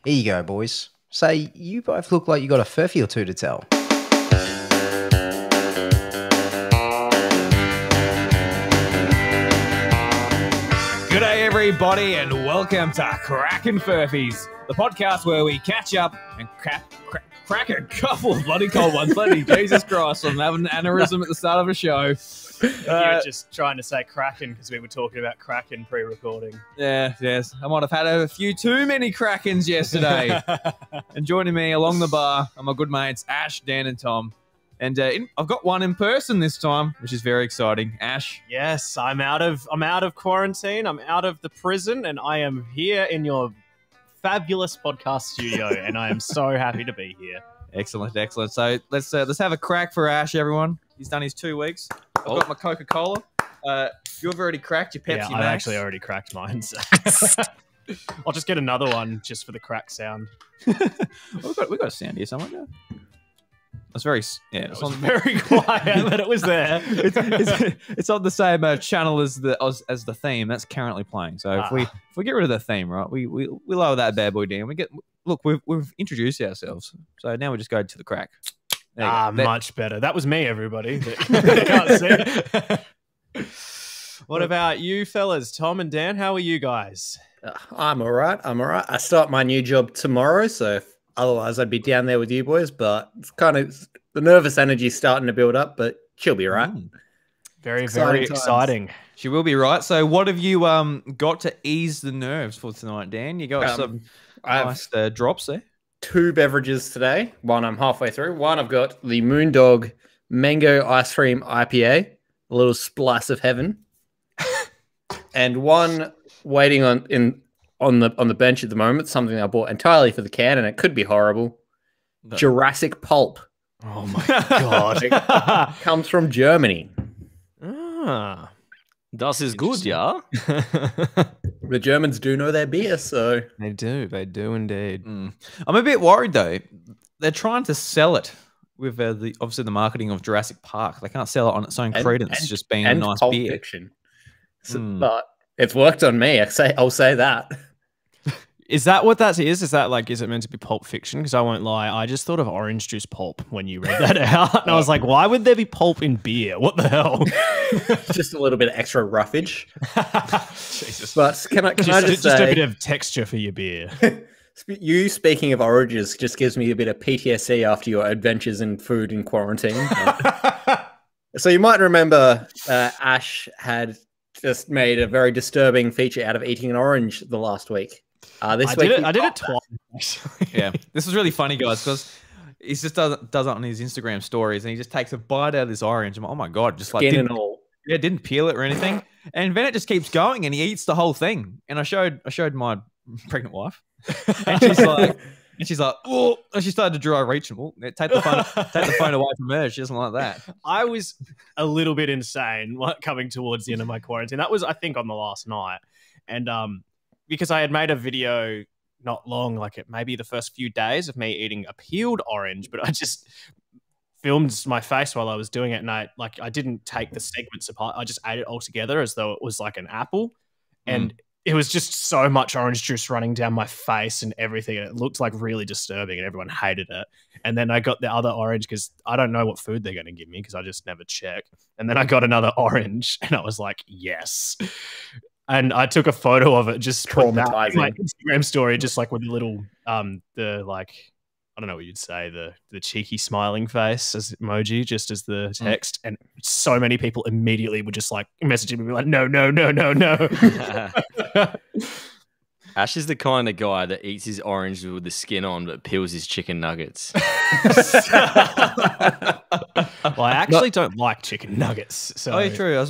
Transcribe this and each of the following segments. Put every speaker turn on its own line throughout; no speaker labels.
Here you go, boys. Say, you both look like you got a furphy or two to tell.
G'day everybody and welcome to Crackin Furphys, the podcast where we catch up and crack a couple of bloody cold ones. Bloody Jesus Christ, I'm having an aneurysm at the start of a show.
You were just trying to say Crackin because we were talking about Crackin pre-recording.
Yes. I might have had a few too many Crackins yesterday. And joining me along the bar are my good mates Ash, Dan and Tom. And I've got one in person this time, which is very exciting. Ash.
Yes, I'm out of quarantine. I'm out of the prison, and I am here in your fabulous podcast studio, and I am so happy to be here.
Excellent. So let's have a crack for Ash, everyone. He's done his 2 weeks. I've got my Coca-Cola. You've already cracked your Pepsi
Yeah,
Max.
I actually already cracked mine. So. I'll just get another one just for the crack sound.
We've got a sound here somewhere. It's very, yeah.
It was very quiet, but it was there.
It's on the same channel as the theme that's currently playing. So if we get rid of the theme, right, we lower that bad boy down. We've introduced ourselves, so now we just go to the crack.
Much better. That was me, everybody. Can't see. What about you, fellas? Tom and Dan, how are you guys?
I'm all right. I start my new job tomorrow, so otherwise I'd be down there with you boys. But it's kind of the nervous energy starting to build up, but she'll be right.
Very exciting.
She will be right. So, what have you got to ease the nerves for tonight, Dan? You got some nice drops there.
2 beverages today. One I'm halfway through. One I've got the Moondog Mango Ice Cream IPA, a little splice of heaven, and one waiting on the bench at the moment. Something I bought entirely for the can, and it could be horrible. No. Jurassic Pulp.
Oh my god!
It comes from Germany.
Das ist good, yeah.
The Germans do know their beer, so
they do indeed.
I'm a bit worried though. They're trying to sell it with obviously the marketing of Jurassic Park. They can't sell it on its own credence, just being a nice
Pulp
beer.
Fiction. So, but it's worked on me. I'll say that.
Is that what that is? Is it meant to be Pulp Fiction? Because I won't lie, I just thought of orange juice pulp when you read that out. And I was like, why would there be pulp in beer? What the hell?
Just a little bit of extra roughage.
Jesus.
But can I just say,
a bit of texture for your beer.
You speaking of oranges just gives me a bit of PTSD after your adventures in food in quarantine. So you might remember Ash had just made a very disturbing feature out of eating an orange the last week. I did
it twice.
Yeah, this was really funny, guys, because he just does it on his Instagram stories, and he just takes a bite out of this orange. I'm like, oh my god, just like
skin and all.
Yeah, didn't peel it or anything, and then it just keeps going, and he eats the whole thing. And I showed my pregnant wife, and she's like, oh, and she started to draw a reachable. Take the phone away from her. She doesn't like that.
I was a little bit insane coming towards the end of my quarantine. That was, I think, on the last night, and because I had made a video not long, maybe the first few days of me eating a peeled orange, but I just filmed my face while I was doing it, and I didn't take the segments apart. I just ate it all together as though it was like an apple, and it was just so much orange juice running down my face and everything, and it looked like really disturbing, and everyone hated it. And then I got the other orange because I don't know what food they're going to give me because I just never check. And then I got another orange, and I was like, yes. And I took a photo of it, just traumatizing my Instagram story, just like with a little, I don't know what you'd say, the cheeky smiling face as emoji, just as the text. And so many people immediately were just like messaging me like, no.
Ash is the kind of guy that eats his orange with the skin on, but peels his chicken nuggets.
Well, I actually don't like chicken nuggets. So.
Oh, yeah, true.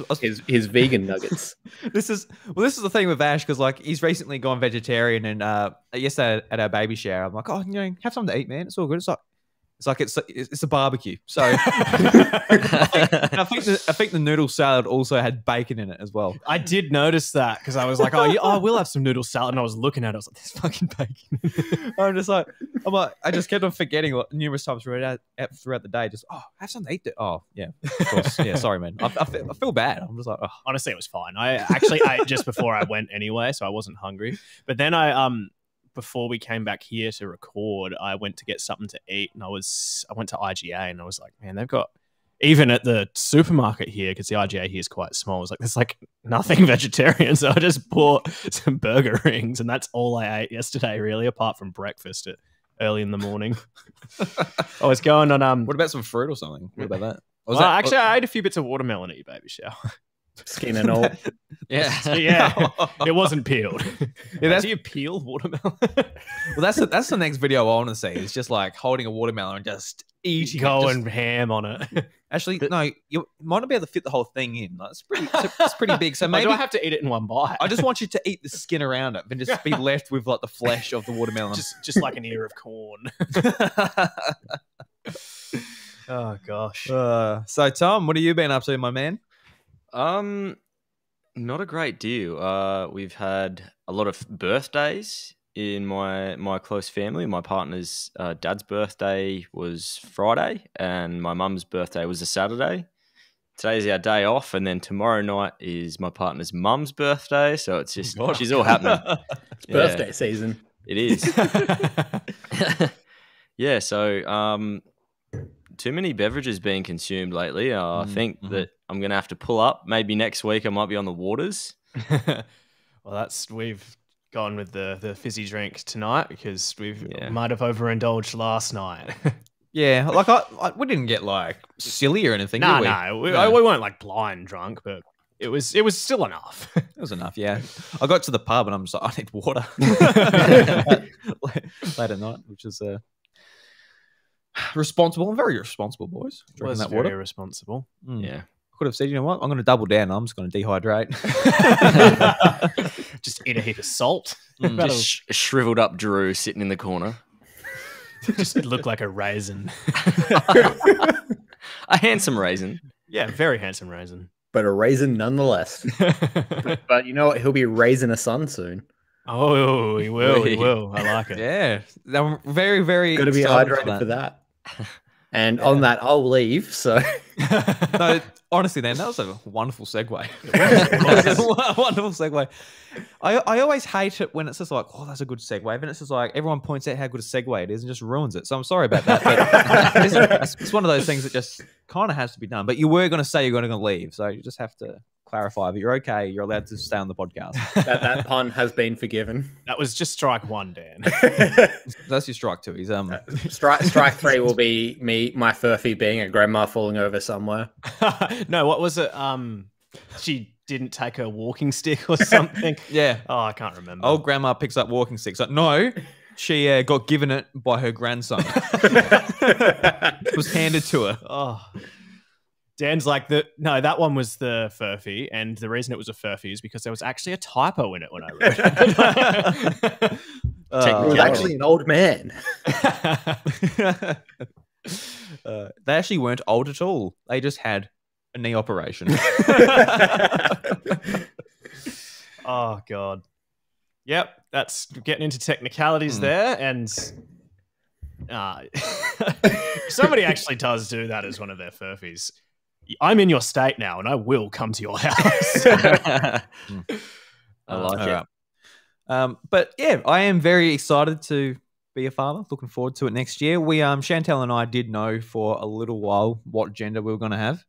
His vegan nuggets.
This is the thing with Ash, because he's recently gone vegetarian, and yesterday at our baby shower, I'm like, oh, have something to eat, man. It's all good. It's a barbecue. So I think the noodle salad also had bacon in it as well.
I did notice that because I was like, oh, we'll have some noodle salad, and I was looking at it. I was like, there's fucking bacon. I just kept on forgetting numerous times throughout the day. Just have something to eat. Oh yeah, of course. Yeah, sorry, man. I feel bad. I'm just like, oh. Honestly, it was fine. I actually ate just before I went anyway, so I wasn't hungry. But then I before we came back here to record, I went to get something to eat, and I went to IGA, and I was like, man, they've got, even at the supermarket here, because the IGA here is quite small, it's like there's like nothing vegetarian. So I just bought some burger rings, and that's all I ate yesterday, really, apart from breakfast early in the morning. I was going on
What about some fruit or something? What about that?
Well, actually, I ate a few bits of watermelon at your baby shower.
Skin and all.
Yeah.
Yeah, it wasn't peeled.
Yeah,
Do you peel watermelon?
Well, that's the next video I want to see. It's just like holding a watermelon and just eating
Going
it.
ham on it.
Actually, no, you might not be able to fit the whole thing in. Like, it's pretty big. So
Maybe
maybe
I have to eat it in one bite.
I just want you to eat the skin around it and just be left with like the flesh of the watermelon.
just like an ear of corn. Oh gosh.
So Tom, what have you been up to, my man?
Not a great deal. We've had a lot of birthdays in my close family. My partner's dad's birthday was Friday, and my mum's birthday was a Saturday. Today's our day off, and then tomorrow night is my partner's mum's birthday. So it's just she's all happening.
It's birthday season.
It is. Yeah. So too many beverages being consumed lately. I think that I'm going to have to pull up. Maybe next week I might be on the waters.
Well, we've gone with the fizzy drink tonight because might have overindulged last night.
Yeah, like we didn't get like silly or anything.
No,
did we?
no, we weren't like blind drunk, but it was still enough.
It was enough, yeah. I got to the pub and I'm just like, I need water late at night, which is responsible and very responsible, boys. Drinking
Was
that
very
water.
responsible.
Yeah.
I could have said, you know what, I'm going to double down. I'm just going to dehydrate.
Just eat a heap of salt.
Just shriveled up Drew sitting in the corner.
Just look like a raisin.
A handsome raisin.
Yeah, very handsome raisin.
But a raisin nonetheless. But you know what? He'll be raising a son soon.
Oh, he will. He will. I like it.
Yeah, I'm very, very
Got to be
excited
hydrated for that. And on that, I'll leave. So
No, honestly, then that was a wonderful segue. A wonderful segue. I always hate it when it's just like, oh, that's a good segue, and it's just like everyone points out how good a segue it is and just ruins it. So I'm sorry about that. But it's one of those things that just kind of has to be done. But you were going to say you're going to leave, so you just have to clarify. But you're okay. You're allowed to stay on the podcast.
that pun has been forgiven.
That was just strike one, Dan.
That's your strike two. He's
Strike three will be my Furphy being a grandma falling over somewhere.
No, what was it? She didn't take her walking stick or something.
Yeah.
Oh, I can't remember.
Old grandma picks up walking sticks. Like, no, she got given it by her grandson. It was handed to her.
Oh. Dan's like, no, that one was the Furphy, and the reason it was a Furphy is because there was actually a typo in it when I read it.
It was actually an old man.
They actually weren't old at all. They just had a knee operation.
Oh, God. Yep, that's getting into technicalities there, and somebody actually does do that as one of their Furphys. I'm in your state now, and I will come to your house.
I like it.
Right. But yeah, I am very excited to be a father. Looking forward to it next year. We Chantel and I did know for a little while what gender we were going to have.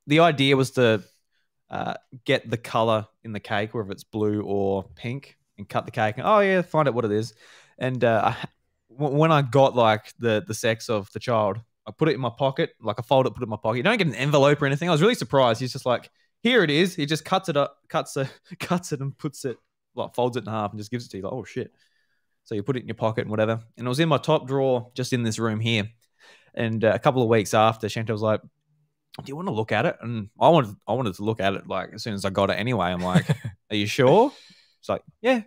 The idea was to get the color in the cake, whether it's blue or pink, and cut the cake. And, oh yeah, find out what it is. And when I got like the sex of the child, I put it in my pocket, like I fold it, put it in my pocket. You don't get an envelope or anything. I was really surprised. He's just like, here it is. He just cuts it up, cuts it and puts it, like folds it in half and just gives it to you. Like, oh shit. So you put it in your pocket and whatever. And it was in my top drawer, just in this room here. And a couple of weeks after, Chantel was like, do you want to look at it? And I wanted to look at it like as soon as I got it anyway. I'm like, are you sure? It's like, yeah.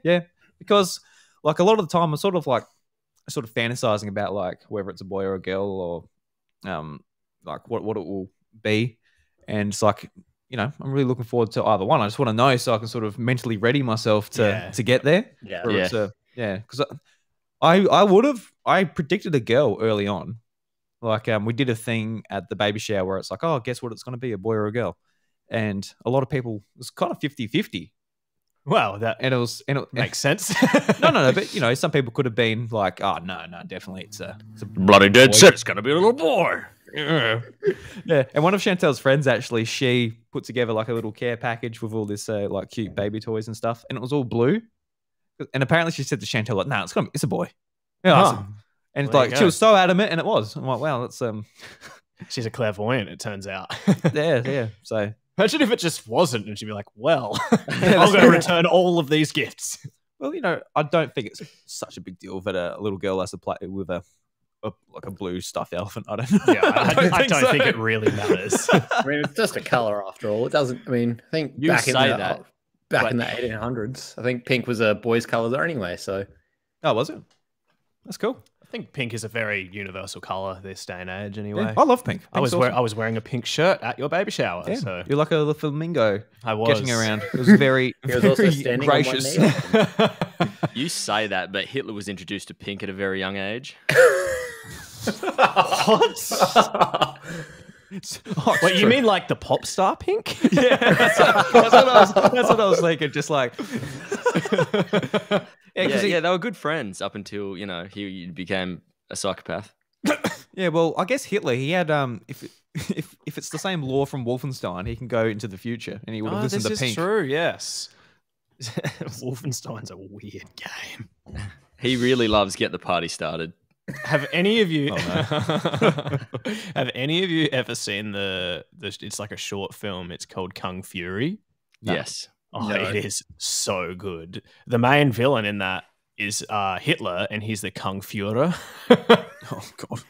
Because like a lot of the time I'm sort of fantasizing about like whether it's a boy or a girl or like what it will be. And it's like, you know, I'm really looking forward to either one. I just want to know so I can sort of mentally ready myself to get there.
Yeah.
Because I predicted a girl early on. Like we did a thing at the baby shower where it's like, oh, guess what it's going to be, a boy or a girl? And a lot of people, it was kind of 50-50.
Well, that
and it
makes sense.
no, but you know, some people could have been like, oh no, definitely it's a
Bloody dead
boy.
set. It's gonna be a little boy.
Yeah. And one of Chantel's friends actually, she put together like a little care package with all this like cute baby toys and stuff, and it was all blue. And apparently, she said to Chantel, like, "No, it's a boy." Yeah, awesome. And
Well, there
like
you
she
go.
was so adamant, and it was. I'm like, wow, that's
She's a clairvoyant, it turns out.
yeah. So
Imagine if it just wasn't, and she'd be like, well,
Yeah,
I'll
that's
go return all of these gifts.
well, you know, I don't think it's such a big deal that a little girl has to play with a blue stuffed elephant. I don't know.
Yeah, I don't
so.
think it really matters.
I mean, it's just a color after all. It doesn't. I mean, I think
You
back in
say
the
that,
back in the 1800s, I think pink was a boy's color there anyway. So
Oh, was it? That's cool.
I think pink is a very universal color this day and age anyway.
Yeah, I love pink.
I was
Pink's awesome.
I was wearing a pink shirt at your baby shower,
Yeah,
so
you're like a little flamingo
I was
getting around. It was very,
he was also
very
standing on one
gracious.
knee.
You say that, but Hitler was introduced to pink at a very young age.
What?
Oh,
What you mean, like the pop star pink?
Yeah, that's what I was thinking. Just like,
Yeah,
'cause
they were good friends up until he became a psychopath.
yeah. Well, I guess Hitler. He had if it's the same law from Wolfenstein, he can go into the future and he would have listened
this
to
is
Pink.
true. Yes, Wolfenstein's a weird game.
He really loves Get the Party Started.
Have any of you
Oh,
have any of you ever seen the it's like a short film, it's called Kung Fury?
No.
Yes.
Oh,
No.
it is so good. The main villain in that is Hitler, and he's the Kung Führer.
Oh God.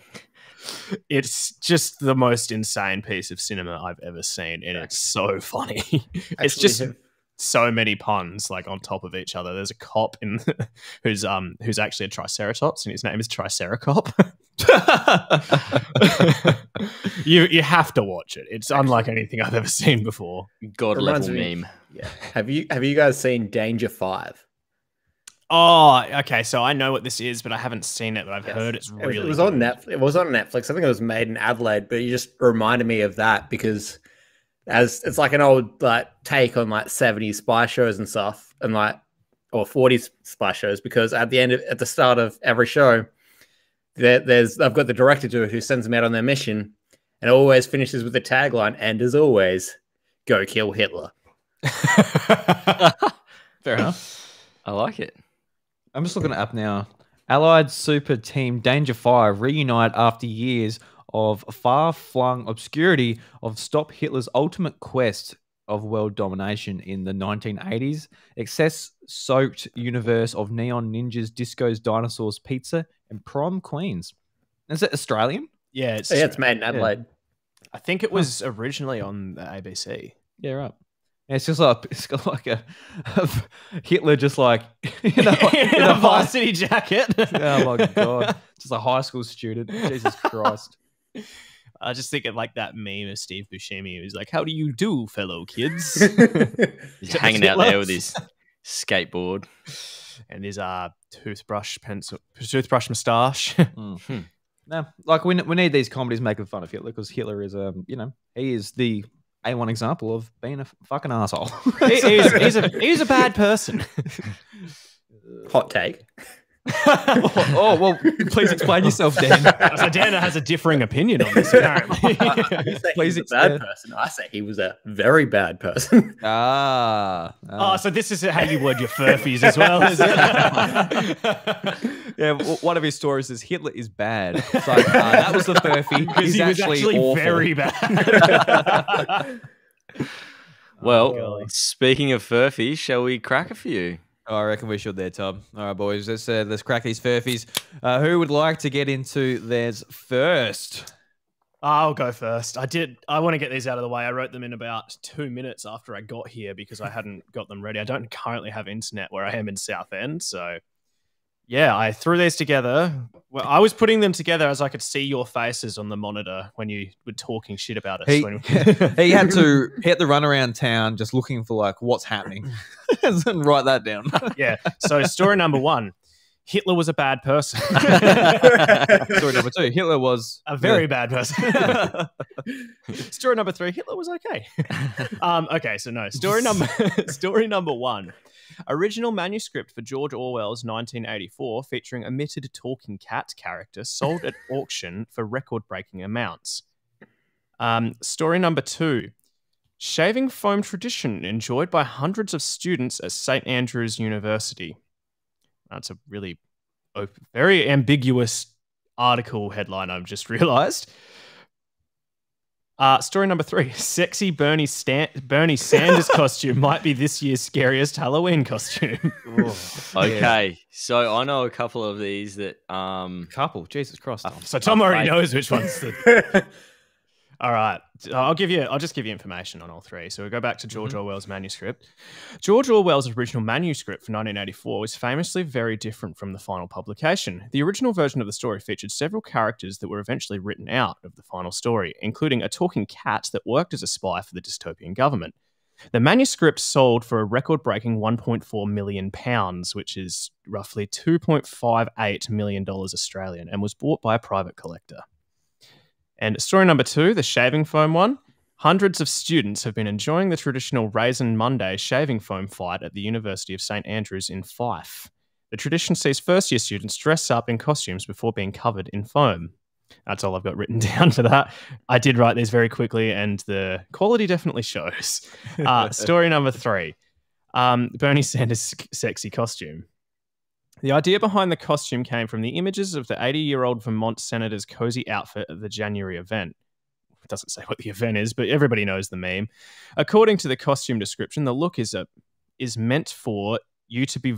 It's just the most insane piece of cinema I've ever seen, and it's so funny. It's
Actually,
just
have-
so many puns like on top of each other. There's a cop in who's actually a triceratops, and his name is Triceracop. you have to watch it. It's unlike anything I've ever seen before.
God
Reminds
level
me-
meme.
Yeah. Have you guys seen Danger 5?
Oh, okay. So I know what this is, but I haven't seen it. But I've
Yes.
heard it's really.
It was
good.
on Netflix. It was on Netflix. I think it was made in Adelaide, but you just reminded me of that because as it's like an old like take on like 70s spy shows and stuff, and like or 40s spy shows. Because at the start of every show, they've got the director to it who sends them out on their mission, and it always finishes with the tagline, "And as always, go kill Hitler."
Fair enough.
I like it.
I'm just looking it up now. Allied super team Danger 5 reunite after years of far-flung obscurity of stop Hitler's ultimate quest of world domination in the 1980s. Excess-soaked universe of neon ninjas, discos, dinosaurs, pizza, and prom queens. Is it Australian?
Yeah, it's.
It's made in Adelaide.
I think it was originally on the ABC.
Yeah, right. Yeah, it's just like it's got like a Hitler just like in
In a varsity jacket.
Oh my god, just a high school student. Jesus Christ.
I just think of like that meme of Steve Buscemi who's like, "How do you do, fellow kids?"
He's hanging out there with his skateboard.
and his toothbrush moustache.
No, like we need these comedies making fun of Hitler because Hitler is he is the A1 example of being a fucking asshole.
he's a bad person.
Hot take.
Oh well, please explain yourself, Dan.
So Dan has a differing opinion on this, apparently.
You say
Please
he was a bad
explain.
person. I say he was a very bad person.
Oh, so this is how you word your furfies as well, is it?
Yeah, one of his stories is Hitler is bad. It's like, that was the Furphy.
Because he was actually
awful.
very bad.
Well,
golly.
speaking of Furphy, shall we crack a few?
I reckon we should there, Tom. All right, boys, let's crack these Furphys. Who would like to get into theirs first?
I'll go first. I want to get these out of the way. I wrote them in about 2 minutes after I got here because I hadn't got them ready. I don't currently have internet where I am in Southend, so yeah, I threw these together. Well, I was putting them together as I could see your faces on the monitor when you were talking shit about us.
He had to hit the run around town just looking for like what's happening and write that down.
Yeah. So story number 1. Hitler was a bad person.
Story number 2. Hitler was
A very bad person. Story number 3. Hitler was okay. Okay, so no. Story number 1. Original manuscript for George Orwell's 1984 featuring omitted talking cat character sold at auction for record-breaking amounts. Story number 2. Shaving foam tradition enjoyed by hundreds of students at St. Andrews University. That's a really very ambiguous article headline I've just realized. Story number 3. Sexy Bernie Sanders costume might be this year's scariest Halloween costume.
Okay, so I know a couple of these that
couple. Jesus Christ. Tom.
So Tom already knows which one's the... All right. I'll just give you information on all 3. So we'll go back to George Orwell's manuscript. George Orwell's original manuscript for 1984 was famously very different from the final publication. The original version of the story featured several characters that were eventually written out of the final story, including a talking cat that worked as a spy for the dystopian government. The manuscript sold for a record-breaking £1.4 million, which is roughly $2.58 million Australian, and was bought by a private collector. And story number 2, the shaving foam one. Hundreds of students have been enjoying the traditional Raisin Monday shaving foam fight at the University of St. Andrews in Fife. The tradition sees first-year students dress up in costumes before being covered in foam. That's all I've got written down for that. I did write these very quickly, and the quality definitely shows. Story number 3, Bernie Sanders' sexy costume. The idea behind the costume came from the images of the 80-year-old Vermont senator's cozy outfit at the January event. It doesn't say what the event is, but everybody knows the meme. According to the costume description, the look is meant for you to be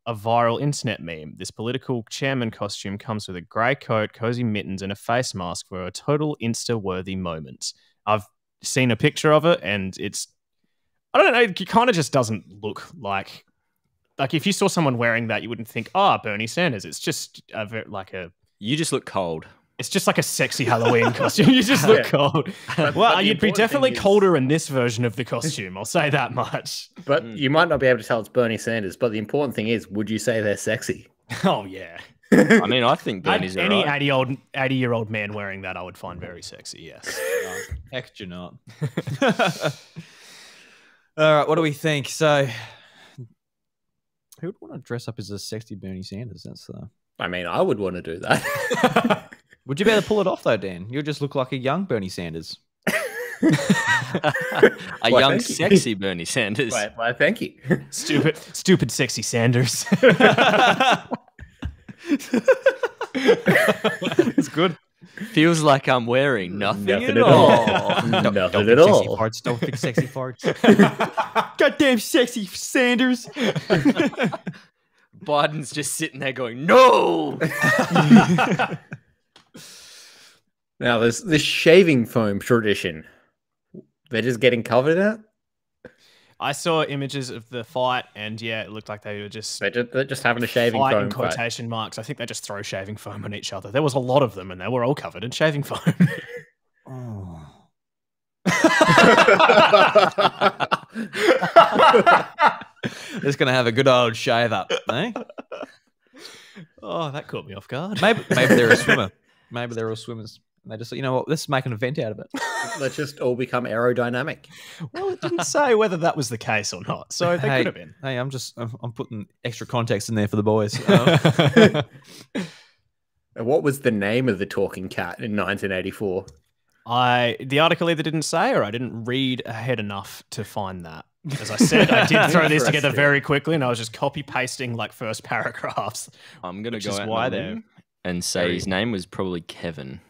a viral internet meme. This political chairman costume comes with a grey coat, cozy mittens, and a face mask for a total Insta-worthy moment. I've seen a picture of it, and it's... I don't know, it kind of just doesn't look like... Like, if you saw someone wearing that, you wouldn't think, Bernie Sanders. It's just
You just look cold.
It's just like a sexy Halloween costume. You just look cold. Well, you'd be definitely colder in this version of the costume. I'll say that much.
But you might not be able to tell it's Bernie Sanders. But the important thing is, would you say they're sexy?
Oh, yeah.
I mean, I think Bernie's
any
right.
80-year-old man wearing that, I would find very sexy, yes.
Heck, do not. All right, what do we think? So... Who would want to dress up as a sexy Bernie Sanders?
I mean, I would want to do that.
Would you be able to pull it off, though, Dan? You'll just look like a young Bernie Sanders.
A young, sexy Bernie Sanders.
Why, thank you.
Stupid, sexy Sanders.
It's good.
Feels like I'm wearing nothing at
all.
all.
Nothing
don't
at all.
Farts, don't think sexy farts. Goddamn sexy Sanders.
Biden's just sitting there going, no!
Now, there's this shaving foam tradition. They're just getting covered in it?
I saw images of the fight, and yeah, it looked like they were just...
They're just having a shaving
fight
foam
in quotation marks. I think they just throw shaving foam on each other. There was a lot of them, and they were all covered in shaving foam.
Just going to have a good old shave up, eh?
Oh, that caught me off guard.
Maybe they're a swimmer. Maybe they're all swimmers. And they just, you know what, let's make an event out of it.
Let's just all become aerodynamic.
Well, it didn't say whether that was the case or not, so they could have been.
Hey, I'm putting extra context in there for the boys.
And what was the name of the talking cat in 1984?
The article either didn't say or I didn't read ahead enough to find that. As I said, I did throw this together very quickly, and I was just copy-pasting like first paragraphs.
I'm going to go out and say his name was probably Kevin.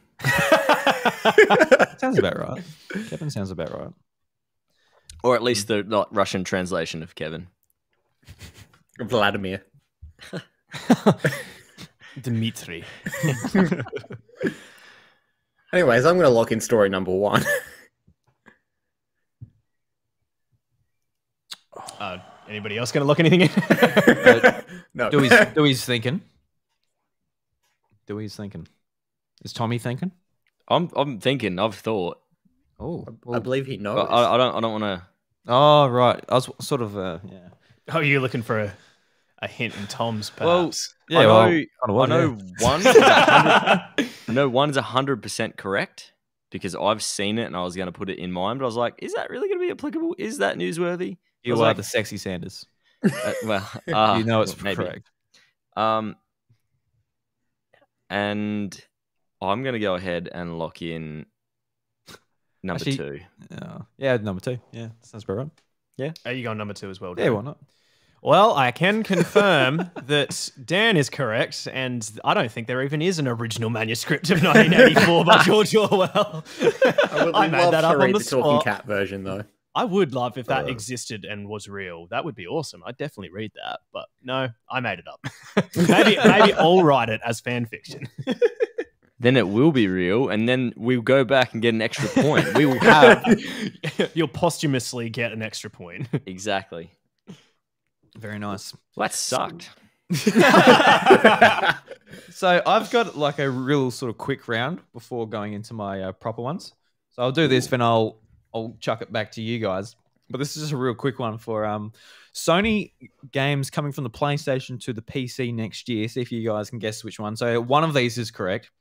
Sounds about right. Kevin sounds about right.
Or at least the not Russian translation of Kevin.
Vladimir.
Dmitry.
Anyways, I'm going to lock in story number 1.
Anybody else going to lock anything in?
No.
Dewey's thinking. Dewey's thinking. Is Tommy thinking?
I'm thinking. I've thought.
Oh,
I believe he knows.
I don't want to.
Oh, right. I was sort of yeah.
Oh, you're looking for a hint in Tom's,
Well,
perhaps.
Yeah,
I know,
well, kinda was,
I know
yeah.
one. Is 100, I know one is 100% correct because I've seen it and I was going to put it in mine, but I was like, is that really going to be applicable? Is that newsworthy? I
You
was
are
like,
the sexy Sanders.
well,
You know it's
maybe.
correct.
And I'm going to go ahead and lock in number
Actually,
2.
Yeah, number 2. Yeah, sounds about right.
Are you going number 2 as well,
Yeah,
Drew?
why not?
Well, I can confirm that Dan is correct, and I don't think there even is an original manuscript of 1984 by George Orwell.
I would
I made
love
that
to
up on
read
the
the Talking
spot.
Cat version, though.
I would love if that existed and was real. That would be awesome. I'd definitely read that. But no, I made it up. maybe I'll write it as fan fiction.
Then it will be real, and then we'll go back and get an extra point. We will have
You'll posthumously get an extra point.
exactly.
Very nice.
Well, that sucked.
So I've got like a real sort of quick round before going into my proper ones. So I'll do this, then I'll chuck it back to you guys. But this is just a real quick one for Sony games coming from the PlayStation to the PC next year. See if you guys can guess which one. So one of these is correct.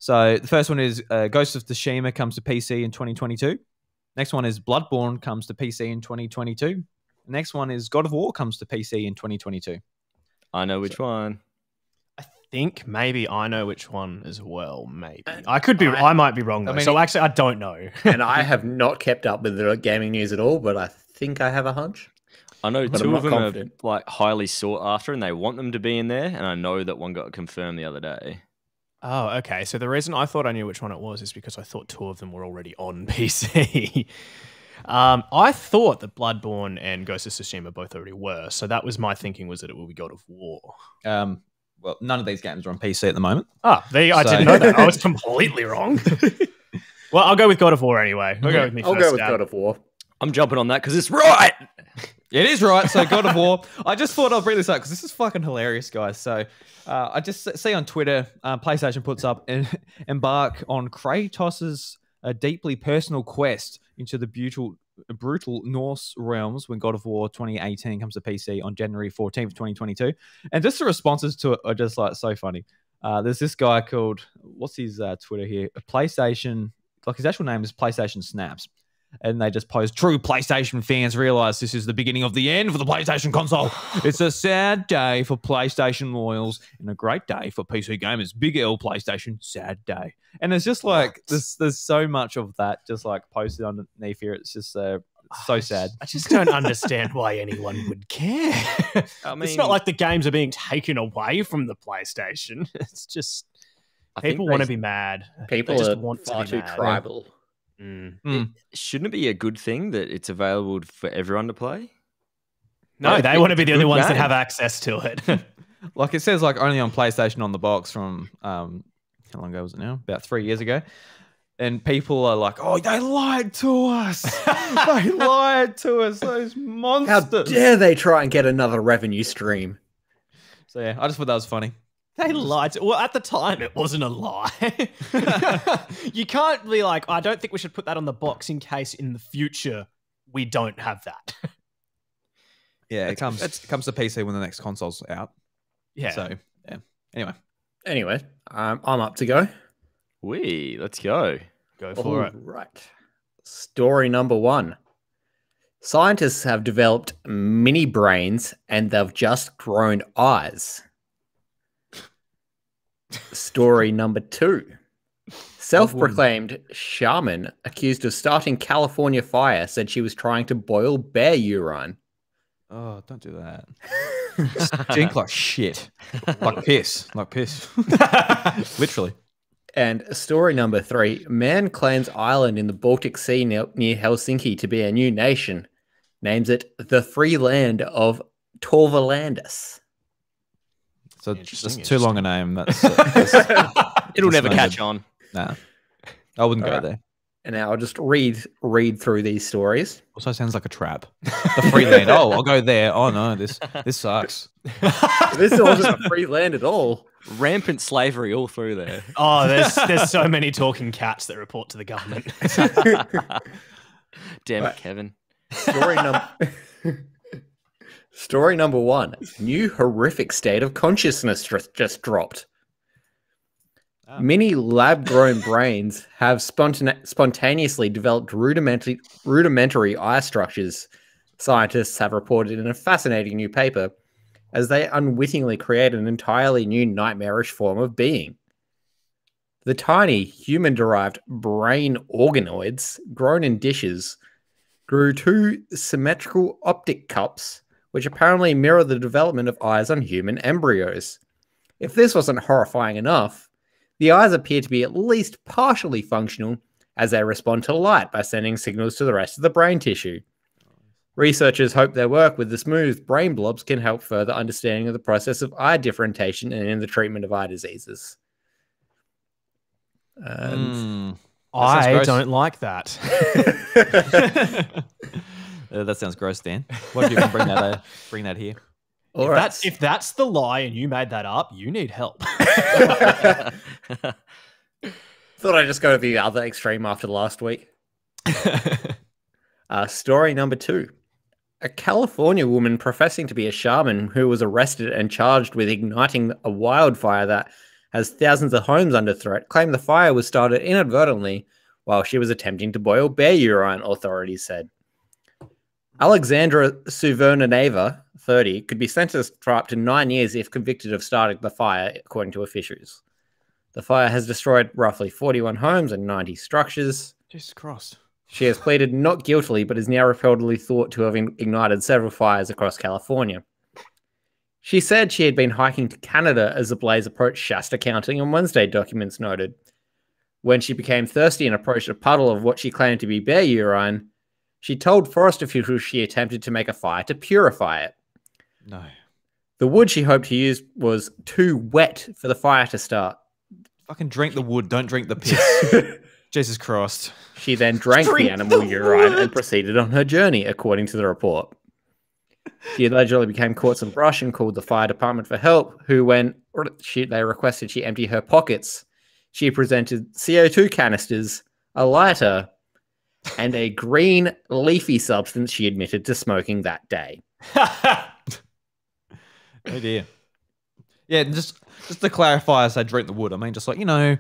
So the first one is Ghost of Tsushima comes to PC in 2022. Next one is Bloodborne comes to PC in 2022. The next one is God of War comes to PC in 2022.
I know which one.
I think maybe I know which one as well. Maybe I might be wrong though.
I mean,
so actually, I don't know.
And I have not kept up with the gaming news at all, but I think I have a hunch.
I know
But
two
I'm
of
not
them
confident.
are like highly sought after, and they want them to be in there. And I know that one got confirmed the other day.
Oh, okay. So the reason I thought I knew which one it was is because I thought 2 of them were already on PC. I thought that Bloodborne and Ghost of Tsushima both already were. So that was my thinking, was that it will be God of War.
Well, none of these games are on PC at the moment.
Ah, I didn't know that. I was completely wrong. Well, I'll go with God of War anyway. I'll go with me
I'll
first.
go with
Dad.
God of War.
I'm jumping on that because it's right.
It is right. So God of War. I just thought I'd bring this up because this is fucking hilarious, guys. So I just see on Twitter, PlayStation puts up and embark on Kratos's deeply personal quest into the brutal Norse realms when God of War 2018 comes to PC on January 14th, 2022. And just the responses to it are just like so funny. There's this guy called, what's his Twitter here? PlayStation, like his actual name is PlayStation Snaps. And they just post, true PlayStation fans realize this is the beginning of the end for the PlayStation console. It's a sad day for PlayStation loyals and a great day for PC gamers. Big L PlayStation, sad day. And it's just like, there's so much of that just like posted underneath here. It's just so sad.
I just don't understand why anyone would care.
I mean,
It's not like the games are being taken away from the PlayStation. It's just people want to be mad.
People
They just
are
want to
far
be
too
mad.
tribal.
Shouldn't it be a good thing that it's available for everyone to play?
No,
Like,
they want to be the
it's a
only
good
ones that
game.
have access to it.
Like it says like only on PlayStation on the box from, how long ago was it now? About 3 years ago. And people are like, oh, they lied to us. They lied to us, those
How
monsters.
dare they try and get another revenue stream?
So yeah, I just thought that was funny.
They lied. Well, at the time, it wasn't a lie. You can't be like, I don't think we should put that on the box in case in the future we don't have that.
Yeah, it comes to PC when the next console's out.
Yeah.
So yeah.
Anyway, I'm up to go.
Let's go.
Go for it.
Right. Story number 1. Scientists have developed mini brains and they've just grown eyes. Story number 2. Self-proclaimed shaman accused of starting California fire said she was trying to boil bear urine.
Oh, don't do that. Stink like shit. Like piss. Like piss. Literally.
And story number 3. Man claims island in the Baltic Sea near Helsinki to be a new nation. Names it the free land of Torvalandus.
So
Interesting,
just too long a name. That's
It'll never
not
catch
good.
on.
Nah. I wouldn't go
Alright.
there.
And now I'll just read through these stories.
Also sounds like a trap. The free land. Oh, I'll go there. Oh no, this sucks.
This wasn't a free land at all.
Rampant slavery all through there.
Oh, there's so many talking cats that report to the government.
Damn it,
Right.
Kevin.
Story number Story number 1. New horrific state of consciousness just dropped.
Oh.
Many lab-grown brains have spontaneously developed rudimentary eye structures, scientists have reported in a fascinating new paper, as they unwittingly create an entirely new nightmarish form of being. The tiny human-derived brain organoids, grown in dishes, grew 2 symmetrical optic cups, which apparently mirror the development of eyes on human embryos. If this wasn't horrifying enough, the eyes appear to be at least partially functional, as they respond to light by sending signals to the rest of the brain tissue. Researchers hope their work with the smooth brain blobs can help further understanding of the process of eye differentiation and in the treatment of eye diseases. And
I
gross.
don't like that.
That sounds gross, Dan. What if you can bring that here?
all right.
If that's the lie and you made that up, you need help.
Thought I'd just go to the other extreme after last week. Story number 2. A California woman professing to be a shaman who was arrested and charged with igniting a wildfire that has thousands of homes under threat claimed the fire was started inadvertently while she was attempting to boil bear urine, authorities said. Alexandra Suvernaneva, 30, could be sentenced for up to 9 years if convicted of starting the fire, according to officials. The fire has destroyed roughly 41 homes and 90 structures.
Jesus Christ.
She has pleaded not guilty, but is now reportedly thought to have ignited several fires across California. She said she had been hiking to Canada as the blaze approached Shasta County on Wednesday, documents noted. When she became thirsty and approached a puddle of what she claimed to be bear urine, she told forest officials she attempted to make a fire to purify it.
No.
The wood she hoped to use was too wet for the fire to start.
Fucking drink the wood, don't drink the piss. Jesus Christ.
She then drank the animal urine and proceeded on her journey, according to the report. She allegedly became caught some brush and called the fire department for help, who, when they requested she empty her pockets, she presented CO2 canisters, a lighter, and a green leafy substance she admitted to smoking that day.
Oh dear. Yeah, just to clarify, as I drink the wood, I mean, just like,
I know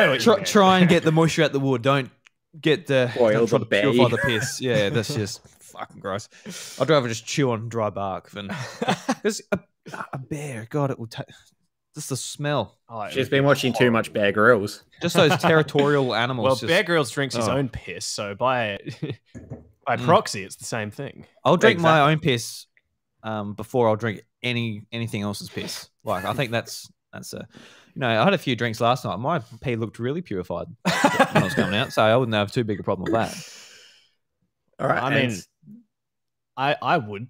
what you mean.
try and get the moisture out the wood. Don't get the
Boil
don't try
the
to purify
bee.
the piss. Yeah, that's just fucking gross. I'd rather just chew on dry bark than because a bear. God, it will take just the smell.
Oh,
She's been watching too much Bear Grylls.
Just those territorial animals.
Well,
just,
Bear Grylls drinks his own piss, so by proxy, it's the same thing.
I'll drink my own piss before I'll drink anything else's piss. Like, I think that's a, I had a few drinks last night. My pee looked really purified when I was coming out, so I wouldn't have too big a problem with that.
All right.
I mean, I would.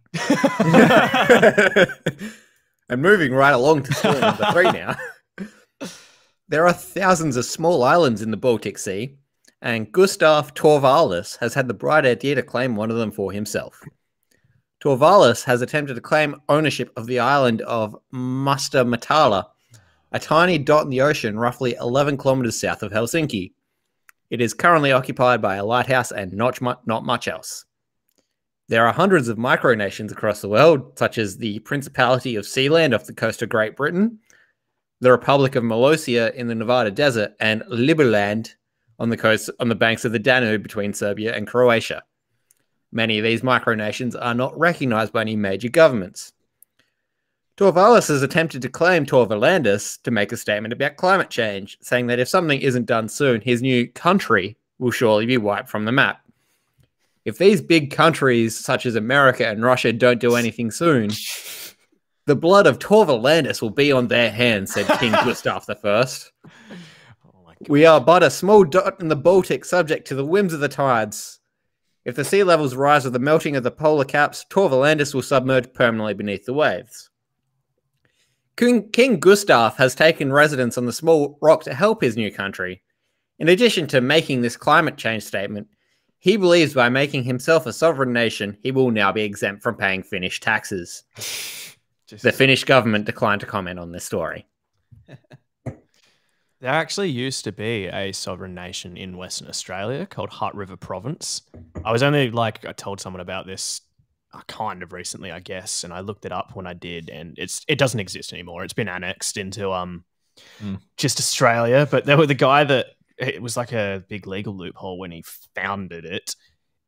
And moving right along to story number 3 now. There are thousands of small islands in the Baltic Sea, and Gustav Torvalds has had the bright idea to claim one of them for himself. Torvalds has attempted to claim ownership of the island of Mustamatala, a tiny dot in the ocean roughly 11 kilometers south of Helsinki. It is currently occupied by a lighthouse and not much else. There are hundreds of micronations across the world, such as the Principality of Sealand off the coast of Great Britain, the Republic of Molossia in the Nevada desert, and Liberland on the banks of the Danube between Serbia and Croatia. Many of these micronations are not recognized by any major governments. Torvalds has attempted to claim Torvalandis to make a statement about climate change, saying that if something isn't done soon, his new country will surely be wiped from the map. If these big countries such as America and Russia don't do anything soon, the blood of Torvalandis will be on their hands, said King Gustav I. We are but a small dot in the Baltic, subject to the whims of the tides. If the sea levels rise with the melting of the polar caps, Torvalandis will submerge permanently beneath the waves. King Gustav has taken residence on the small rock to help his new country. In addition to making this climate change statement, he believes by making himself a sovereign nation, he will now be exempt from paying Finnish taxes. The Finnish government declined to comment on this story.
There actually used to be a sovereign nation in Western Australia called Hutt River Province. I told someone about this kind of recently, I guess, and I looked it up when I did, and it doesn't exist anymore. It's been annexed into just Australia. But there were the guy that it was like a big legal loophole when he founded it,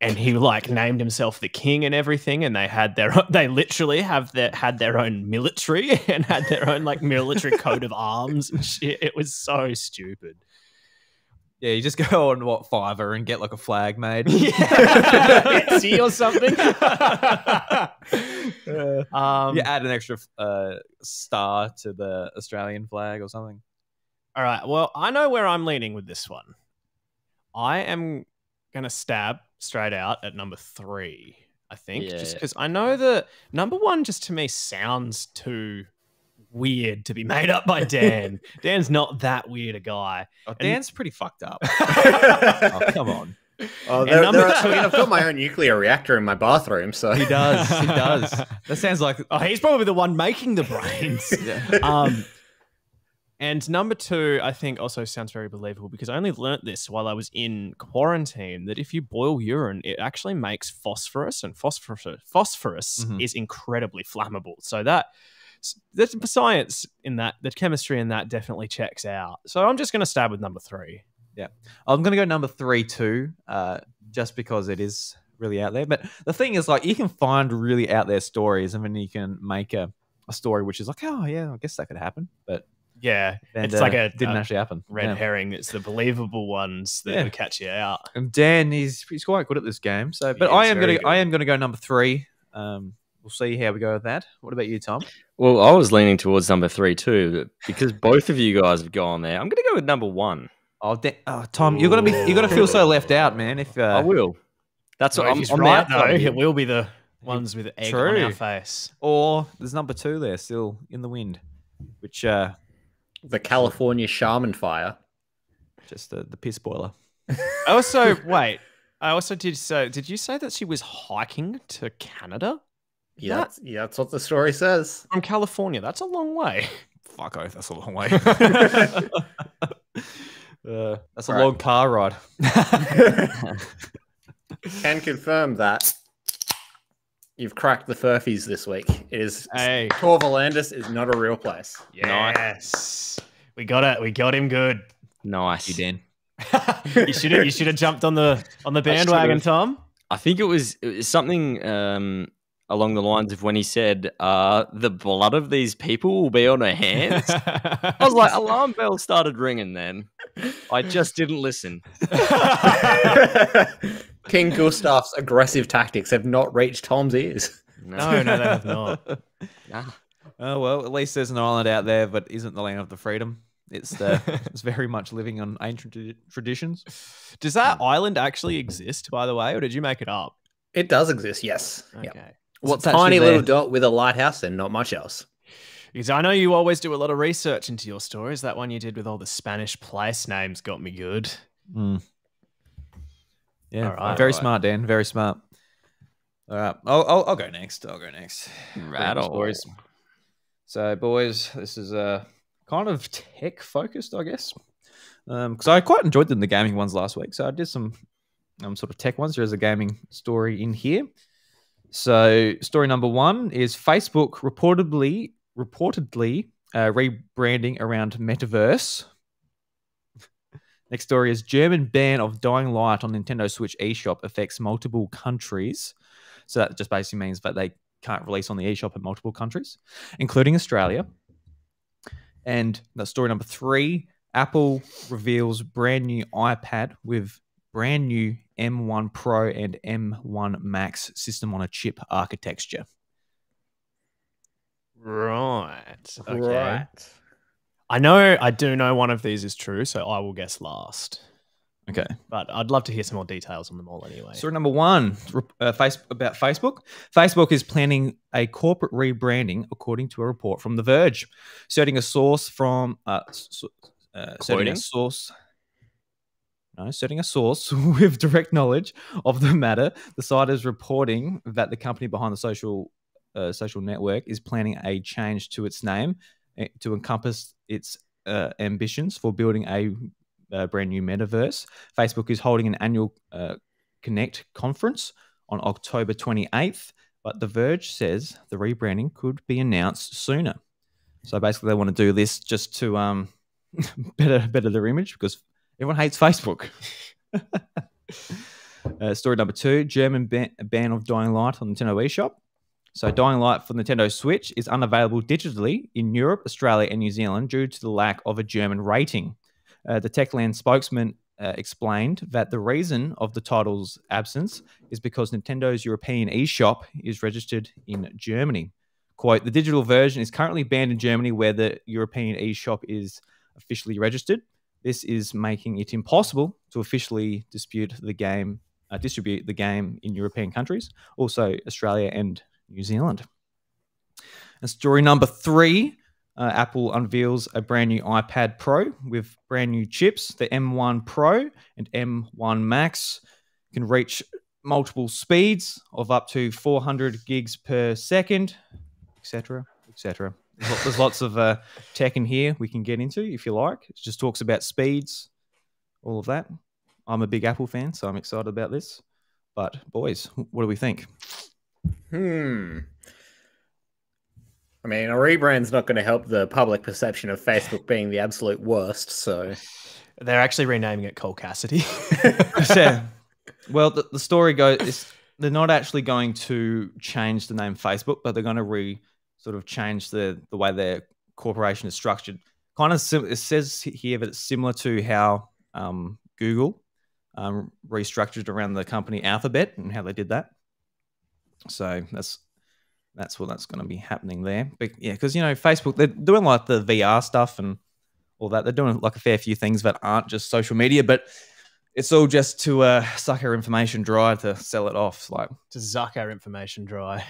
and he like named himself the king and everything, and they literally had their own military and had their own like military coat of arms and shit. It was so stupid.
Yeah, you just go on Fiverr and get like a flag made.
Etsy or something.
You add an extra star to the Australian flag or something.
All right. Well, I know where I'm leaning with this one. I am going to stab straight out at number 3, I think. Just because I know that number 1 just to me sounds too weird to be made up by Dan. Dan's not that weird a guy.
Oh, Dan's pretty fucked up. Oh, come on.
Oh, I've got my own nuclear reactor in my bathroom, so
He does. That sounds like...
Oh, he's probably the one making the brains. And number 2, I think also sounds very believable because I only learnt this while I was in quarantine, that if you boil urine, it actually makes phosphorus, and phosphorus is incredibly flammable. So that's the science in that, the chemistry in that definitely checks out. So I'm just going to stab with number 3.
Yeah. I'm going to go number 3 too, just because it is really out there. But the thing is, like, you can find really out there stories and then you can make a story which is like, oh, yeah, I guess that could happen. But
yeah,
and,
it's like
didn't actually happen.
Red herring. It's the believable ones that would catch you out.
And Dan, he's quite good at this game. So, but I am gonna go number 3. We'll see how we go with that. What about you, Tom?
Well, I was leaning towards number 3 too, because both of you guys have gone there. I'm going to go with number 1.
Oh, Tom, you're gonna feel so left out, man. If
I will. That's what
I'm right, though. It will be the ones with egg on our face.
Or there's number 2 there, still in the wind, which
the California shaman fire,
just the piss boiler.
I also did so. Did you say that she was hiking to Canada?
Yeah, that's what the story says.
From California, that's a long way.
Fuck oath, that's a long way. That's a long car ride.
Can confirm that you've cracked the Furphys this week. It is Torvalandis is not a real place.
Yes, we got it. We got him good.
Nice,
you Dan.
You should have jumped on the bandwagon, Tom.
I think it was something along the lines of when he said, the blood of these people will be on her hands. I was like, alarm bell started ringing then. I just didn't listen.
King Gustav's aggressive tactics have not reached Tom's ears.
No, they have not.
Nah.
Oh, well, at least there's an island out there, but isn't the land of the freedom. It's very much living on ancient traditions.
Does that island actually exist, by the way, or did you make it up?
It does exist, yes.
Okay.
Yep. It's a tiny little dot with a lighthouse and not much else.
Because I know you always do a lot of research into your stories. That one you did with all the Spanish place names got me good.
Mm. Yeah, very smart, Dan. Very smart. All right, I'll go next.
Stories.
So, boys, this is kind of tech focused, I guess, because I quite enjoyed the gaming ones last week. So I did some sort of tech ones. There's a gaming story in here. So, story number 1 is Facebook reportedly rebranding around Metaverse. Next story is German ban of Dying Light on Nintendo Switch eShop affects multiple countries. So that just basically means that they can't release on the eShop in multiple countries, including Australia. And that's story number 3. Apple reveals brand new iPad with brand new M1 Pro and M1 Max system on a chip architecture.
Right. Okay.
Right.
I do know one of these is true, so I will guess last.
Okay.
But I'd love to hear some more details on them all anyway.
Story number 1, about Facebook. Facebook is planning a corporate rebranding, according to a report from The Verge, citing a source from citing a source with direct knowledge of the matter. The site is reporting that the company behind the social network is planning a change to its name to encompass its ambitions for building a brand new metaverse. Facebook is holding an annual Connect conference on October 28th, but The Verge says the rebranding could be announced sooner. So basically, they want to do this just to better their image because everyone hates Facebook. Story number 2: German ban of Dying Light on Nintendo eShop. So Dying Light for Nintendo Switch is unavailable digitally in Europe, Australia, and New Zealand due to the lack of a German rating. The Techland spokesman explained that the reason of the title's absence is because Nintendo's European eShop is registered in Germany. Quote, the digital version is currently banned in Germany where the European eShop is officially registered. This is making it impossible to officially distribute the game in European countries, also Australia and New Zealand. And story number 3, Apple unveils a brand new iPad Pro with brand new chips. The M1 Pro and M1 Max can reach multiple speeds of up to 400 gigs per second, etc., etc. There's lots of tech in here we can get into if you like. It just talks about speeds, all of that. I'm a big Apple fan, so I'm excited about this. But boys, what do we think?
I mean, a rebrand's not going to help the public perception of Facebook being the absolute worst. So
they're actually renaming it Cole Cassidy.
Yeah. Well, the story goes they're not actually going to change the name Facebook, but they're going to sort of change the way their corporation is structured. Kind of, it says here that it's similar to how Google restructured around the company Alphabet and how they did that. So that's what's going to be happening there. But yeah, because Facebook, they're doing like the VR stuff and all that. They're doing like a fair few things that aren't just social media, but it's all just to suck our information dry to sell it off, like
to zuck our information dry.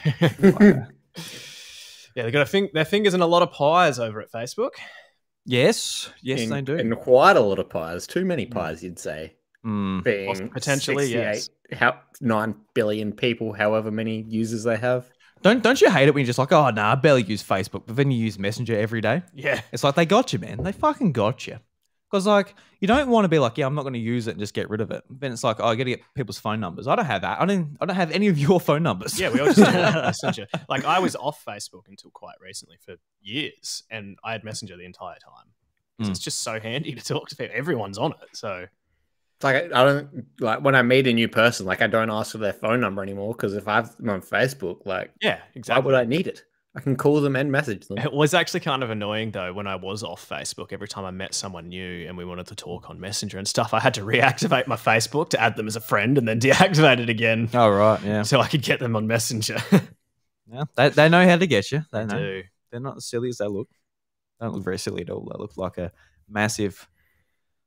Yeah, they got their fingers in a lot of pies over at Facebook.
Yes, they do.
And quite a lot of pies. Too many pies, you'd say. Being
Potentially, yes.
9 billion people, however many users they have.
Don't you hate it when you're just like, oh, nah, I barely use Facebook, but then you use Messenger every day?
Yeah.
It's like, they got you, man. They fucking got you. Because, like, you don't want to be like, yeah, I'm not going to use it and just get rid of it. Then it's like, oh, I got to get people's phone numbers. I don't have that. I don't have any of your phone numbers.
Yeah, we all just have Messenger. Like, I was off Facebook until quite recently for years, and I had Messenger the entire time. It's just so handy to talk to people. Everyone's on it, so...
It's like, I don't, like, when I meet a new person, like, I don't ask for their phone number anymore, because if I'm on Facebook, like...
Yeah, exactly.
Why would I need it? I can call them and message them.
It was actually kind of annoying, though, when I was off Facebook. Every time I met someone new and we wanted to talk on Messenger and stuff, I had to reactivate my Facebook to add them as a friend and then deactivate it again.
Oh, right, yeah.
So I could get them on Messenger.
Yeah, they know how to get you. They know.
do.
They're not as silly as they look. They don't look very silly at all. They look like a massive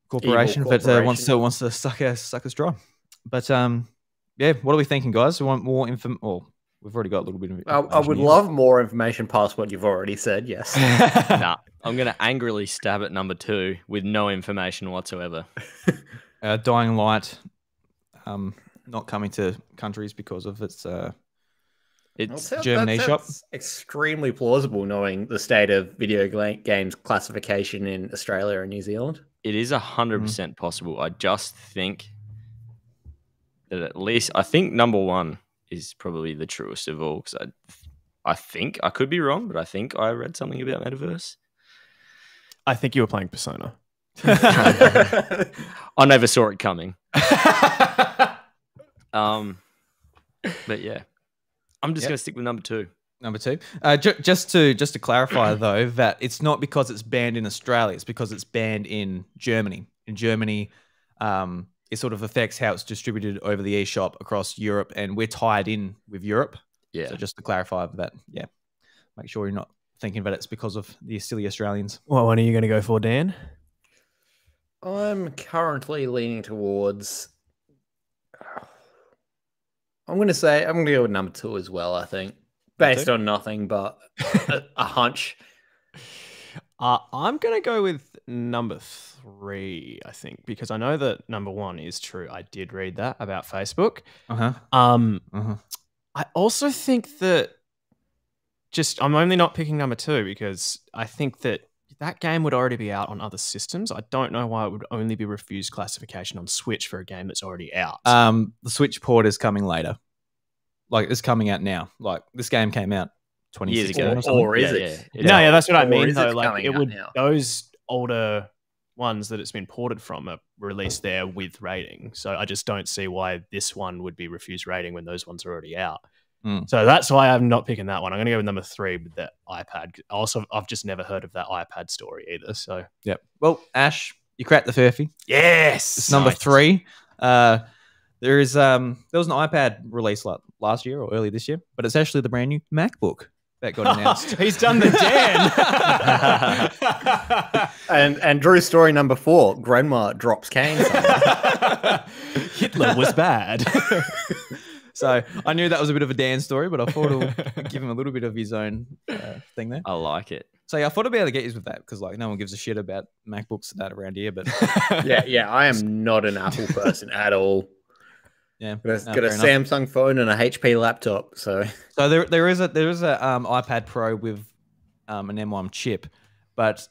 corporation that wants to suck us dry. But, yeah, what are we thinking, guys? We want more info... Well, we've already got a little bit of information.
I would love more information past what you've already said, yes.
Nah, I'm going to angrily stab at number 2 with no information whatsoever.
Dying Light not coming to countries because of its German eShop.
That's extremely plausible, knowing the state of video games classification in Australia and New Zealand.
It is 100% possible. I just think that at least... I think number 1 is probably the truest of all, because I think, I could be wrong, but I think I read something about Metaverse.
I think you were playing Persona.
I never saw it coming. But yeah, I'm just going to stick with number 2.
Number 2. Just to clarify though, that it's not because it's banned in Australia; it's because it's banned in Germany. In Germany, it sort of affects how it's distributed over the eShop across Europe, and we're tied in with Europe.
Yeah.
So just to clarify that, yeah, make sure you're not thinking that it's because of the silly Australians.
What one are you going to go for, Dan?
I'm currently leaning towards... I'm going to go with number 2 as well, I think. Based on nothing but a hunch.
I'm going to go with number 3, I think, because I know that number 1 is true. I did read that about Facebook. I also think that I'm only not picking number 2 because I think that game would already be out on other systems. I don't know why it would only be refused classification on Switch for a game that's already out.
The Switch port is coming later. like it's coming out now. Like this game came out 2016
ago.
or something.
Or is
Yeah,
it?
yeah.
No, yeah, that's what I
Or
mean.
is
Though,
it
like
coming
it
out
would
now?
those older ones that it's been ported from are released there with rating. So I just don't see why this one would be refused rating when those ones are already out. So that's why I'm not picking that one. I'm going to go with number 3 with the iPad. Also, I've just never heard of that iPad story either. So
Yep. Well, Ash, you cracked the Furphy.
yes,
It's number 3. There was an iPad release last year or early this year, but it's actually the brand new MacBook that got announced.
He's done the Dan.
And Drew's story number 4, Grandma drops cane.
Hitler was bad.
So I knew that was a bit of a Dan story, but I thought I'll give him a little bit of his own thing there.
I like it.
So yeah, I thought I'd be able to get you with that because like no one gives a shit about MacBooks and that around here. But
yeah, I am not an Apple person at all.
yeah,
Got a
fair enough.
Samsung phone and a HP laptop. So
there is a iPad Pro with an M1 chip, but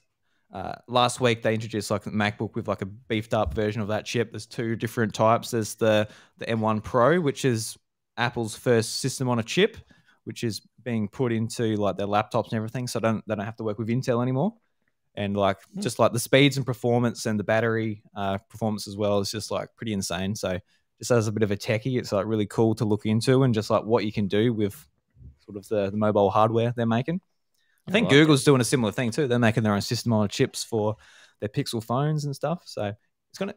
last week they introduced like a MacBook with like a beefed up version of that chip. There's 2 different types. There's the M1 Pro, which is Apple's first system on a chip, which is being put into like their laptops and everything, so they don't have to work with Intel anymore. And like just like the speeds and performance and the battery performance as well is just like pretty insane. So just as a bit of a techie, it's like really cool to look into and just like what you can do with sort of the mobile hardware they're making. I think Google's doing a similar thing too. They're making their own system on chips for their Pixel phones and stuff. So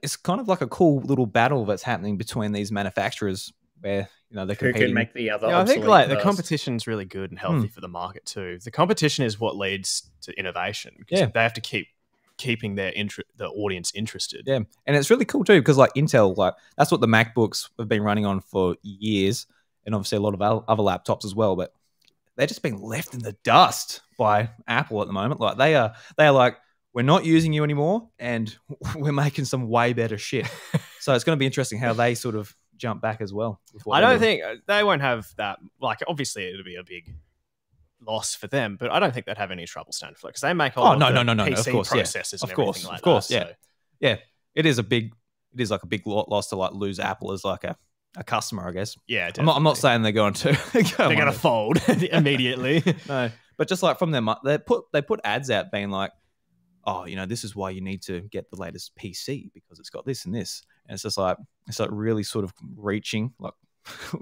it's kind of like a cool little battle that's happening between these manufacturers where they're
who
competing.
can make the other?
Yeah, I think
obsolete
like the
first?
competition's really good and healthy for the market too. The competition is what leads to innovation because they have to keep keeping the audience interested.
Yeah, and it's really cool too because like Intel, like that's what the MacBooks have been running on for years, and obviously a lot of other laptops as well. But they're just being left in the dust by Apple at the moment. Like they are like, we're not using you anymore, and we're making some way better shit. So it's going to be interesting how they sort of jump back as well.
I don't think they won't have that. Like, obviously, it'll be a big loss for them, but I don't think they'd have any trouble standing for it because they make all
no,
PC
of course,
processors and everything like
of course,
that.
Yeah. It is like a big loss to like lose Apple as like a customer, I guess.
Yeah,
I'm not saying they're going to
they're going to fold immediately.
No, but just like from them, they put ads out being like, oh, this is why you need to get the latest PC because it's got this and this, and it's just like really sort of reaching like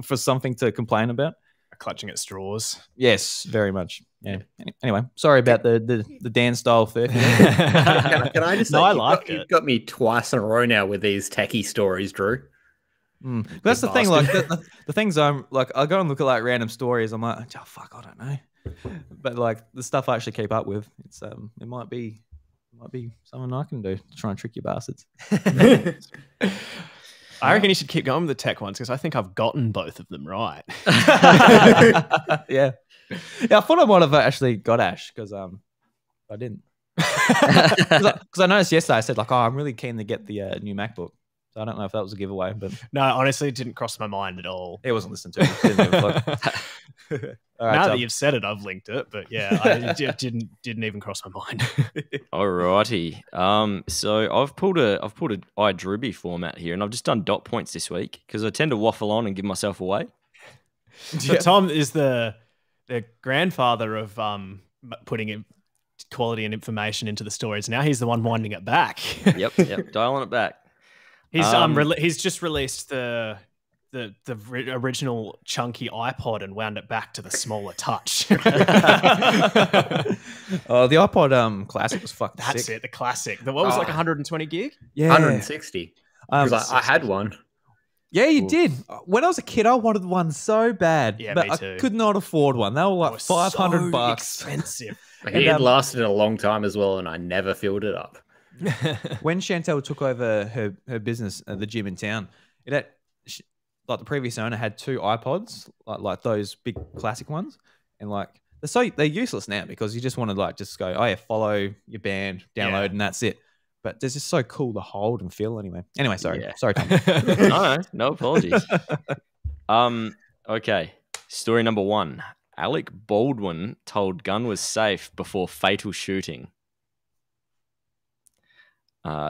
for something to complain about.
Clutching at straws.
Yes, very much. Yeah. Anyway, sorry about the Dan style thing.
Can I just say,
No, I like it.
You've got me twice in a row now with these techie stories, Drew.
That's the thing. Like the things I'm like, I go and look at like random stories. I'm like, oh fuck, I don't know. But like the stuff I actually keep up with, it's it might be something I can do to try and trick you bastards.
I reckon you should keep going with the tech ones because I think I've gotten both of them right.
Yeah, I thought I might have actually got Ash because I didn't. Because I noticed yesterday I said like, oh, I'm really keen to get the new MacBook. So I don't know if that was a giveaway, but
No, honestly, it didn't cross my mind at all.
he wasn't listening to it. He didn't give a fuck. All right,
Now
so-
that you've said it, I've linked it, but yeah, it didn't even cross my mind.
Alrighty. So I've pulled a iDruby format here, and I've just dot points this week because I tend to waffle on and give myself away.
So Tom is the grandfather of putting in quality and information into the stories. Now he's the one winding it back.
Yep, dialing it back.
He's just released the original chunky iPod and wound it back to the smaller touch.
Oh, the iPod Classic was fucking
That's
sick.
it, the classic. What was like 120 gig?
Yeah,
160. Because I had one.
Yeah, you did. When I was a kid, I wanted one so bad.
Yeah,
but
me too.
I could not afford one. They were like
It was
$500.
so expensive.
It lasted a long time as well, and I never filled it up.
When Chantel took over her business at the gym in town, it had like the previous owner had 2 iPods, like those big classic ones, and like they're useless now because you just want to like just go, oh yeah, follow your band, download, and that's it. But they're just so cool to hold and feel anyway. Anyway, sorry, Tom.
No apologies. Okay. Story number 1. Alec Baldwin told gun was safe before fatal shooting.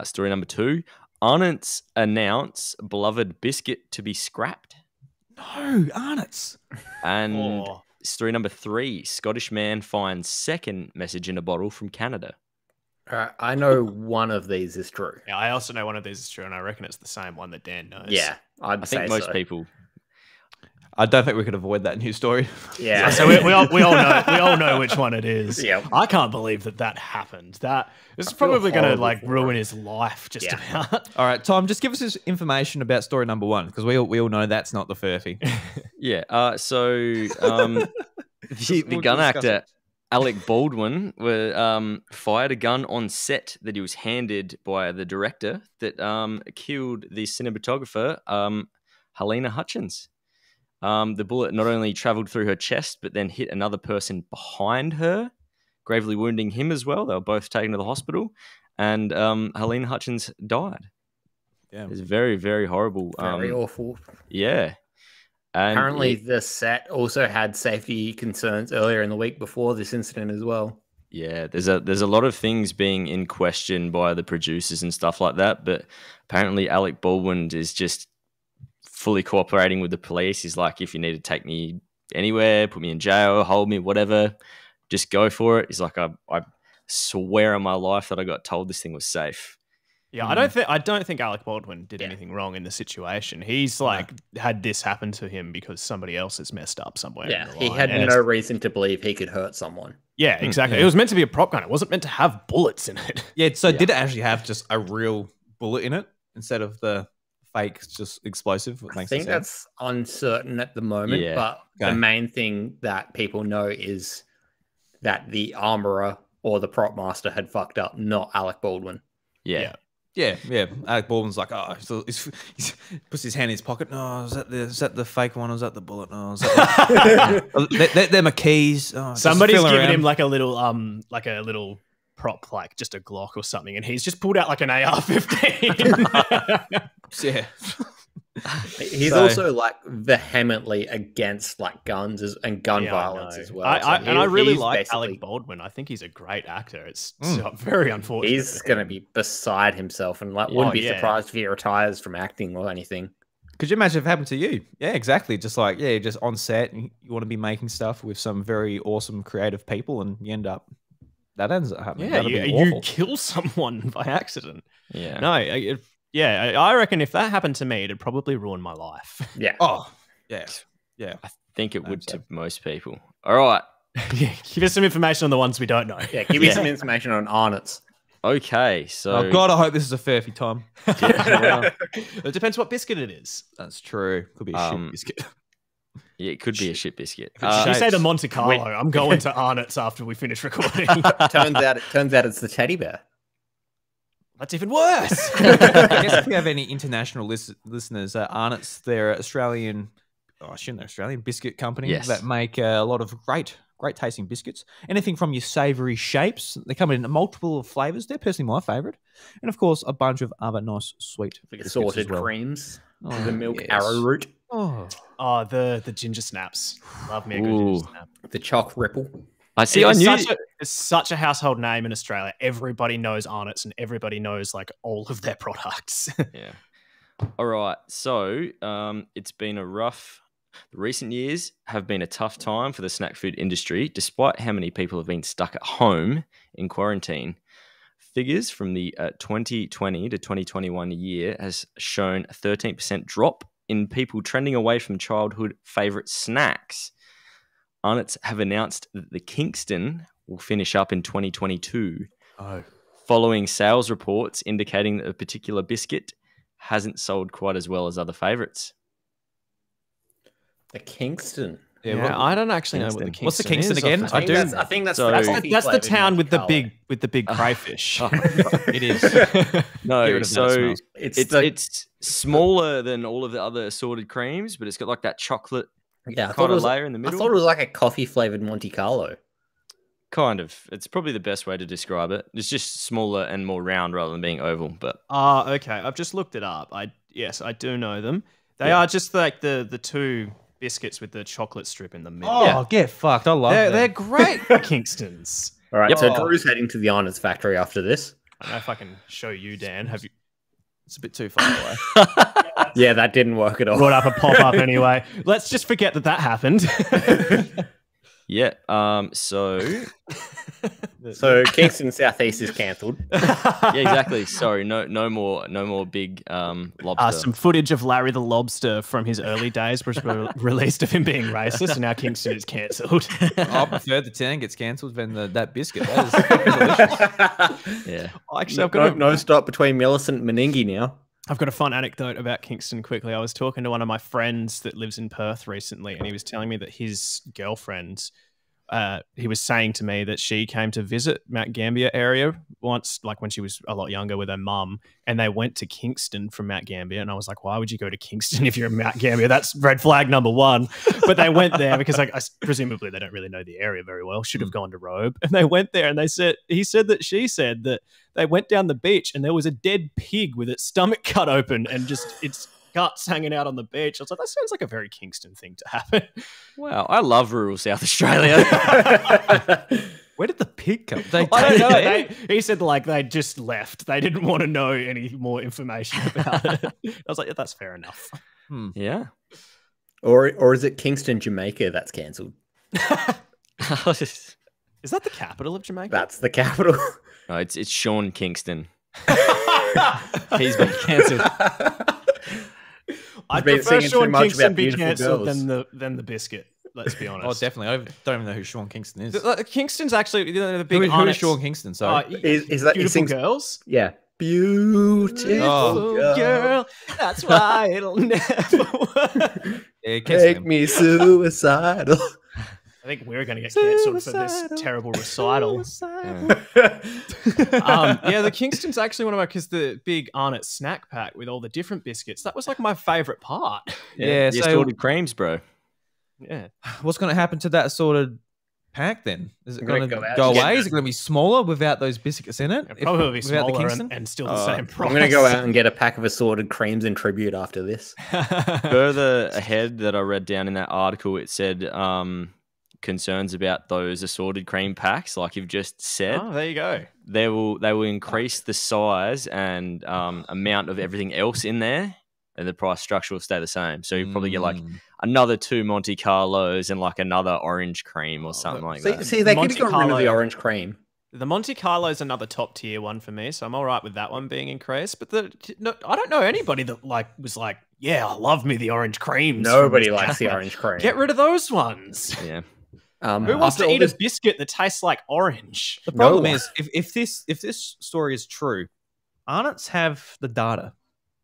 Story number 2. Arnott's announce beloved biscuit to be scrapped.
No, Arnott's.
And
Oh.
story number 3, Scottish man finds second message in a bottle from Canada.
All right, I know one of these is true.
Yeah, I also know one of these is true, and I reckon it's the same one that Dan knows.
Yeah, I'd
I
say
think most
so.
people.
I don't think we could avoid that news story.
Yeah.
So we all know which one it is.
Yep.
I can't believe that happened. This is
feel
probably going to
horrible
like
for
ruin
him.
his life just
Yeah.
about.
All right, Tom, just give us this information about story number 1 because we all know that's not the Furphy.
Yeah. So the
We'll
gun
discuss
actor
it.
Alec Baldwin fired a gun on set that he was handed by the director that killed the cinematographer Helena Hutchins. The bullet not only traveled through her chest, but then hit another person behind her, gravely wounding him as well. They were both taken to the hospital, and Helena Hutchins died.
Yeah.
It's very, very horrible.
Very awful.
Yeah. And
Apparently, the set also had safety concerns earlier in the week before this incident as well.
yeah, there's a lot of things being in question by the producers and stuff like that, but apparently Alec Baldwin is just fully cooperating with the police. He's like, if you need to take me anywhere, put me in jail, hold me, whatever, just go for it. He's like, I swear on my life that I got told this thing was safe.
Yeah, I don't think Alec Baldwin did anything wrong in the situation. He's like had this happen to him because somebody else has messed up somewhere.
Yeah,
in the
he
line.
had
And
no reason to believe he could hurt someone.
Yeah, exactly.
yeah.
It was meant to be a prop gun. It wasn't meant to have bullets in it.
Yeah, so did it actually have just a real bullet in it instead of the fake just explosive?
I think that's uncertain at the moment,
Yeah.
but
Okay.
the main thing that people know is that the armorer or the prop master had fucked up, not Alec Baldwin.
Yeah.
Yeah. Alec Baldwin's like, oh, so he's puts his hand in his pocket. No, is that the fake one? Or is that the bullet? No, is that they're my keys. Oh, just
Somebody's
feeling
given
around.
him like a little prop, like just a Glock or something, and he's just pulled out like an AR-15.
Yeah.
He's
So-
also like vehemently against like guns and gun
Yeah, I
violence
know.
as well.
I really
he's
like
basically-
Alec Baldwin. I think he's a great actor. It's very unfortunate.
He's
for
going to
him.
be beside himself, and like
Oh,
wouldn't be
yeah.
surprised if he retires from acting or anything.
Could you imagine if it happened to you? Yeah, exactly. Just like, just on set, and you want to be making stuff with some very awesome creative people, and you end up that ends up happening.
Yeah,
That'd be
you
awful.
kill someone by accident.
Yeah.
No, I reckon if that happened to me, it'd probably ruin my life.
Yeah.
Oh, yeah.
I think it would
so.
to most people. All right.
Yeah, give us some information on the ones we don't know.
Yeah, give me some information on Arnott's.
Okay. So
Oh God, I hope this is a Furphy, Tom.
well,
It depends what biscuit it is.
That's true. Could be a shit
Um,
biscuit.
yeah, it could be a shit biscuit.
If you say the Monte Carlo,
wait.
I'm going to Arnott's after we finish recording.
turns out it's the teddy bear.
That's even worse.
I guess if we have any international listeners, Arnott's, they're Australian, I shouldn't know, Australian biscuit company
Yes.
that make a lot of great tasting biscuits. Anything from your savoury shapes. They come in multiple flavours. They're personally my favourite. And of course, a bunch of other nice sweet biscuits
Assorted
as well.
creams,
Oh,
the milk
yes.
arrowroot,
Oh,
Oh, the ginger snaps. Love me a good
Ooh.
ginger snap.
the chalk ripple.
I see. I
It's
knew.
it's such a household name in Australia. Everybody knows Arnott's and everybody knows like all of their products.
Yeah. All right. So it's been a rough. The recent years have been a tough time for the snack food industry, despite how many people have been stuck at home in quarantine. Figures from the 2020 to 2021 year has shown a 13% drop in people trending away from childhood favourite snacks. Arnott's have announced that the Kingston will finish up in 2022.
oh.
Following sales reports indicating that a particular biscuit hasn't sold quite as well as other favourites.
The Kingston.
Yeah, I don't actually know what the Kingston
What's the Kingston
is
again?
off the
I
top
do-
of
That's,
my
I
head.
think that's
So-
the
That's
coffee
the
flavoured
town with the
Monte
big crayfish.
It is. Get
No,
rid of
so
that smells.
it's smaller than all of the other assorted creams, but it's got like that chocolate
yeah, I thought
kind
it
of
was,
layer in the
I
middle.
thought it was like a coffee flavored Monte Carlo.
Kind of. It's probably the best way to describe it. It's just smaller and more round rather than being oval. But
Okay. I've just looked it up. I do know them. They are just like the two biscuits with the chocolate strip in the middle.
Oh, get fucked. I love
They're
that.
great Kingstons.
All right,
Yep.
so Drew's heading to the Arnott's factory after this.
I don't know if I can show you, Dan. Have you?
It's a bit too far away.
Yeah, that didn't work at all.
Brought up a pop-up anyway. Let's just forget that happened.
Yeah. So
So Kingston Southeast is cancelled.
yeah, exactly. Sorry, no more big lobster.
Some footage of Larry the Lobster from his early days was released of him being racist, and now Kingston is cancelled.
I prefer the tan gets cancelled than that biscuit. That is delicious.
Yeah.
Actually,
No stop between Millicent and Meningi now.
I've got a fun anecdote about Kingston quickly. I was talking to one of my friends that lives in Perth recently, and he was telling me that his girlfriend, he was saying to me that she came to visit Mount Gambier area once, like when she was a lot younger with her mum, and they went to Kingston from Mount Gambier. And I was like, why would you go to Kingston if you're in Mount Gambier? That's red flag number one. But they went there because presumably they don't really know the area very well. Should have gone to Robe. And they went there and she said that they went down the beach and there was a dead pig with its stomach cut open and just its guts hanging out on the beach. I was like, that sounds like a very Kingston thing to happen.
Wow, I love rural South Australia.
Where did the pig come?
I don't know. He said like they just left. They didn't want to know any more information about it. I was like, yeah, that's fair enough.
Yeah.
Or is it Kingston, Jamaica that's cancelled?
Is that the capital of Jamaica?
That's the capital.
No, it's Sean Kingston. He's been cancelled.
I
been
prefer
singing too
Sean
much
Kingston
about
be
beautiful
cancelled
girls.
than the biscuit. Let's be honest.
Oh, definitely. I don't even know who Sean Kingston is.
Kingston's actually the big.
Who is Sean Kingston? Sorry.
Is that he
Beautiful
sings?
Girls?
Yeah, beautiful
Oh.
Girl, that's why it'll never work.
Yeah,
make me suicidal.
I think we're going to get cancelled for this terrible recital. Yeah, the Kingston's actually one of my, because the big Arnott snack pack with all the different biscuits, that was like my favourite part.
Yeah,
the
so
assorted creams, bro.
Yeah.
what's going to happen to that sort of pack then? Is it
I'm
going
gonna
to
go out
go
and
away?
get
Is it going to be smaller without those biscuits in it?
It'll probably be
without the
smaller
Kingston?
and still the same price.
I'm going to go out and get a pack of assorted creams in tribute after this.
Further ahead that I read down in that article, it said concerns about those assorted cream packs, like you've just said.
Oh, there you go.
They will increase the size and amount of everything else in there, and the price structure will stay the same. So you probably get like another 2 Monte Carlos and like another orange cream or something like that.
See, they could
Monte
have gotten rid of
Carlo.
the orange cream.
The Monte Carlo is another top tier one for me, so I'm all right with that one being increased. But I don't know anybody that was like, yeah, I love me the orange creams.
Nobody likes the orange cream.
Get rid of those ones.
Yeah.
Who wants to eat a biscuit that tastes like orange?
The problem
one.
is, if this story is true, Arnott's have the data.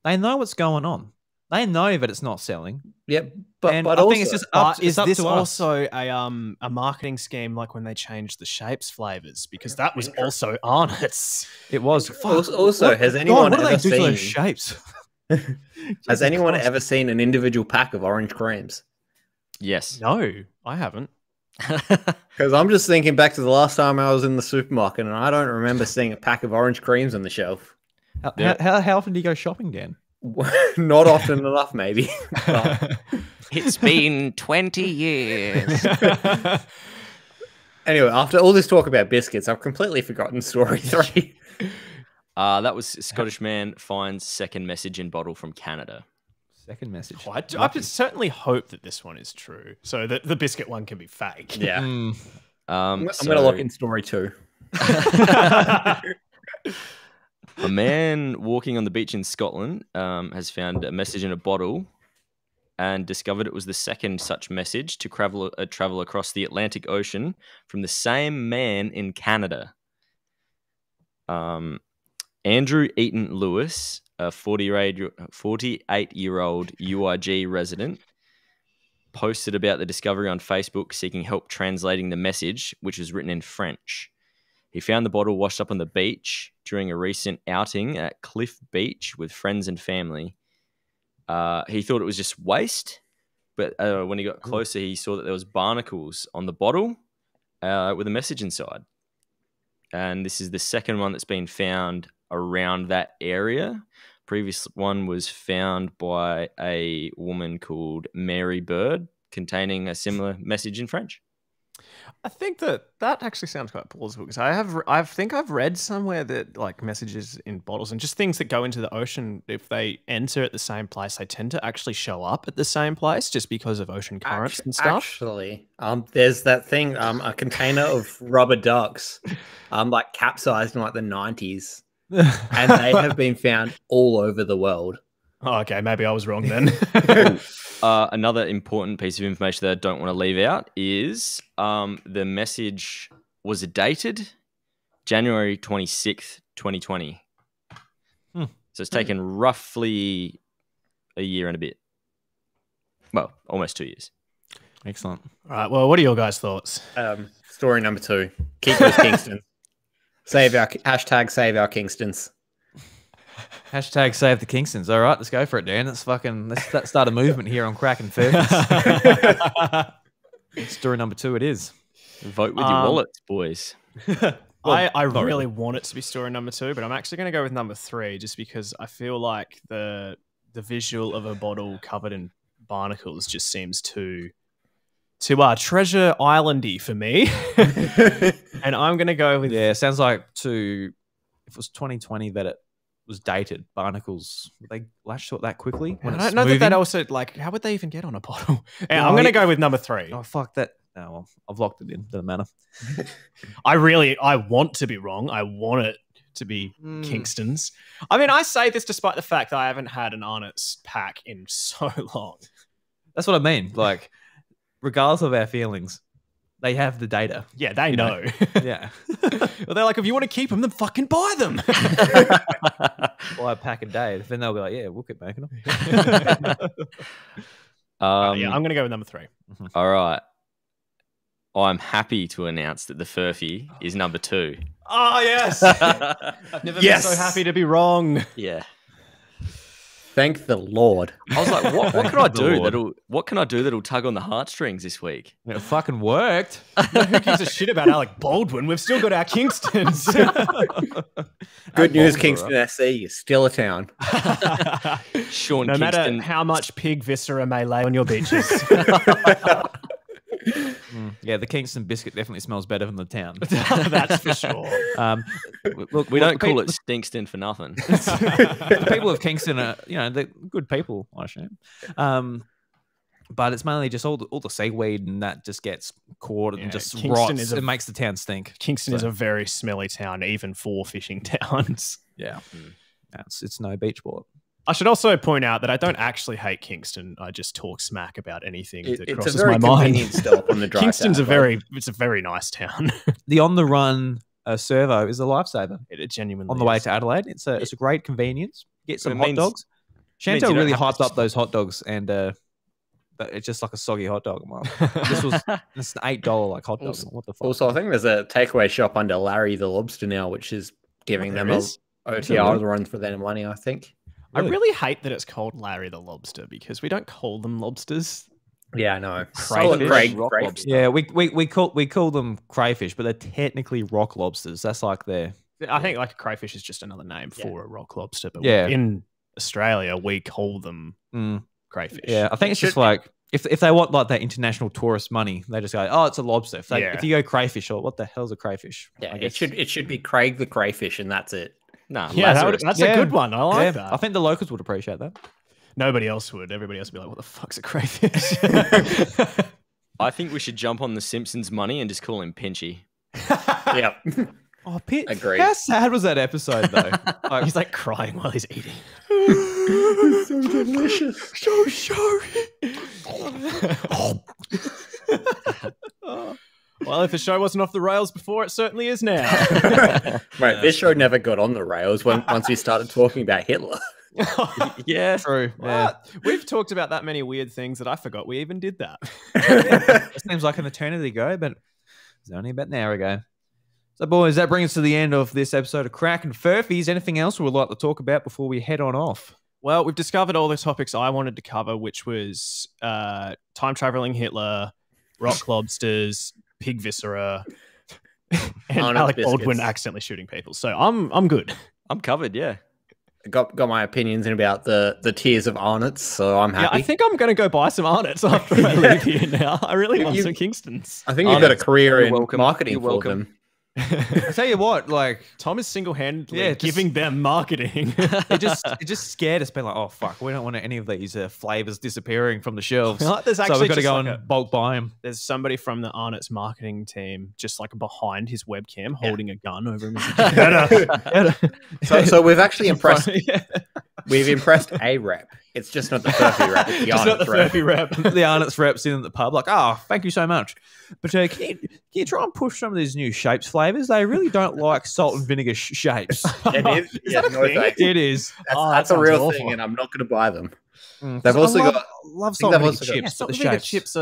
They know what's going on. They know that it's not selling.
Yep,
And
but
I
also,
think it's just up,
Is
it's up
this
to us.
also a marketing scheme like when they changed the shapes flavors? Because that was also Arnott's.
It was.
also, has anyone
what do they
ever
do to
seen?
those shapes?
Has anyone ever seen an individual pack of orange creams?
Yes.
No, I haven't.
Because I'm just thinking back to the last time I was in the supermarket, and I don't remember seeing a pack of orange creams on the shelf.
How often do you go shopping, Dan?
Not often enough, maybe. But
It's been 20 years.
anyway, after all this talk about biscuits, I've completely forgotten story 3.
That was Scottish man finds second message in bottle from Canada.
Second message.
I could certainly hope that this one is true, so that the biscuit one can be fake.
Yeah.
Mm.
I'm going to look in story 2.
A man walking on the beach in Scotland has found a message in a bottle and discovered it was the second such message to travel across the Atlantic Ocean from the same man in Canada. Andrew Eaton Lewis, a 48-year-old UIG resident, posted about the discovery on Facebook seeking help translating the message, which was written in French. He found the bottle washed up on the beach during a recent outing at Cliff Beach with friends and family. He thought it was just waste, but when he got closer, he saw that there was barnacles on the bottle with a message inside. And this is the second one that's been found around that area. Previous one was found by a woman called Mary Bird, containing a similar message in French.
I think that actually sounds quite plausible because I think I've read somewhere that like messages in bottles and just things that go into the ocean, if they enter at the same place, they tend to actually show up at the same place just because of ocean currents and stuff.
Actually, there's that thing, a container of rubber ducks, like capsized in like the 90s, and they have been found all over the world.
Oh, okay, maybe I was wrong then.
Another important piece of information that I don't want to leave out is the message was dated January 26th, 2020. So it's taken roughly a year and a bit. Well, almost 2 years.
Excellent.
All right, well, what are your guys' thoughts?
Story number 2. Keep those Kingstons. Save our Kingstons.
Hashtag save the Kingstons. All right, let's go for it, Dan. Let's start a movement here on Crackin Furphys. Story number 2 it is.
Vote with your wallets, boys.
I really want it to be story number 2, but I'm actually going to go with number 3 just because I feel like the visual of a bottle covered in barnacles just seems too Treasure Islandy for me. And I'm going to go with...
Yeah, sounds like if it was 2020 that it was dated, barnacles, would they latch to it that quickly?
I don't know that also, like, how would they even get on a bottle? Yeah, I'm going to go with number 3.
Oh, fuck that. Oh, well, I've locked it in. Doesn't matter.
I want to be wrong. I want it to be Kingston's. I mean, I say this despite the fact that I haven't had an Arnott's pack in so long.
That's what I mean. Like, regardless of our feelings, they have the data.
Yeah, they know.
Yeah.
Well, they're like, if you want to keep them, then fucking buy them.
Buy a pack a day. Then they'll be like, yeah, we'll keep making them.
Yeah, I'm going to go with number 3.
All right. I'm happy to announce that the Furphy is number 2.
Oh, yes. I've never been so happy to be wrong.
Yeah.
Thank the Lord.
I was like, what can I do that'll tug on the heartstrings this week?
It fucking worked.
Who gives a shit about Alec Baldwin? We've still got our Kingstons.
Good news, Kingston SC, you're still a town.
Sean
no
Kingston.
matter how much pig viscera may lay on your beaches.
Yeah, the Kingston biscuit definitely smells better than the town.
That's for sure.
Look, we don't call it Stinkston for nothing.
The people of Kingston are, they're good people, I assume. But it's mainly just all the seaweed and that just gets caught and just rots. It makes the town stink.
Kingston is a very smelly town, even for fishing towns.
Yeah. It's no beach port.
I should also point out that I don't actually hate Kingston. I just talk smack about anything that crosses my mind.
It's a very convenient stop on the drive.
Kingston's a very nice town.
The on-the-run servo is a lifesaver.
It genuinely
on the way to Adelaide. It's a great convenience. Get some hot dogs.
means
Chantel
you don't
really
have to
hyped up those hot dogs, and it's just like a soggy hot dog. I'm like, it's an $8 like hot dog. What the fuck?
Also, I think there's a takeaway shop under Larry the Lobster now, which is giving them a OTR run for their money, I think.
I really hate that it's called Larry the Lobster because we don't call them lobsters.
Yeah, I know.
Crayfish, rock
Craig.
lobster.
Yeah, we call them crayfish, but they're technically rock lobsters. That's like
I think like a crayfish is just another name for a rock lobster, but
Yeah.
in Australia we call them crayfish.
Yeah, I think it's just like if they want like that international tourist money, they just go, oh, it's a lobster. If you go crayfish, or what the hell's a crayfish?
Yeah, it should be Craig the Crayfish, and that's it.
No,
Yeah, that's a good one. I like that.
I think the locals would appreciate that.
Nobody else would. Everybody else would be like, what the fuck's a crayfish?
I think we should jump on the Simpsons money and just call him Pinchy.
Yeah.
Oh, Pit.
Agreed.
How sad was that episode though? Like,
He's like crying while he's eating.
So delicious.
So sorry. Well, if the show wasn't off the rails before, it certainly is now.
Right, this show never got on the rails once we started talking about Hitler.
Yeah.
true. Yeah.
What? We've talked about that many weird things that I forgot we even did that.
It seems like an eternity ago, but it's only about an hour ago. So, boys, that brings us to the end of this episode of Crackin Furphys. Anything else we would like to talk about before we head on off?
Well, we've discovered all the topics I wanted to cover, which was time-traveling Hitler, rock lobsters, pig viscera, and
Arnold
Alec
biscuits.
Baldwin accidentally shooting people. So I'm good.
I'm covered, yeah.
got my opinions in about the tiers of Arnott's, so I'm
Yeah,
happy.
I think I'm going to go buy some Arnott's after I leave here now. I really want some Kingstons.
I think you've got a career
You're
in
welcome.
marketing
You're
for
welcome.
them.
I tell you what, like
Tom is single-handedly
Yeah, just-
giving them marketing.
it just scared us, being like, oh fuck, we don't want any of these flavors disappearing from the shelves.
Like, there's
So
actually
we've got to
just
go
like
and bulk buy them.
There's somebody from the Arnott's marketing team just like behind his webcam holding a gun over him.
So we've actually impressed.
Yeah.
We've impressed a rep. It's just not the Furphy rep. It's the
Just not the
Arnott's rep.
Furphy rep.
The Arnott's reps in at the pub, like, oh, thank you so much. But can you try and push some of these new shapes flavors? They really don't like salt and vinegar shapes.
It is. Yeah,
that a
no
thing?
thanks.
It is.
That's
that
a real
sounds
thing,
awful.
and I'm not going to buy them.
They've
also got-
love
I think
salt
they've
and
also
vinegar
got-
chips,
Salt
but
and
the
vinegar
shapes.
chips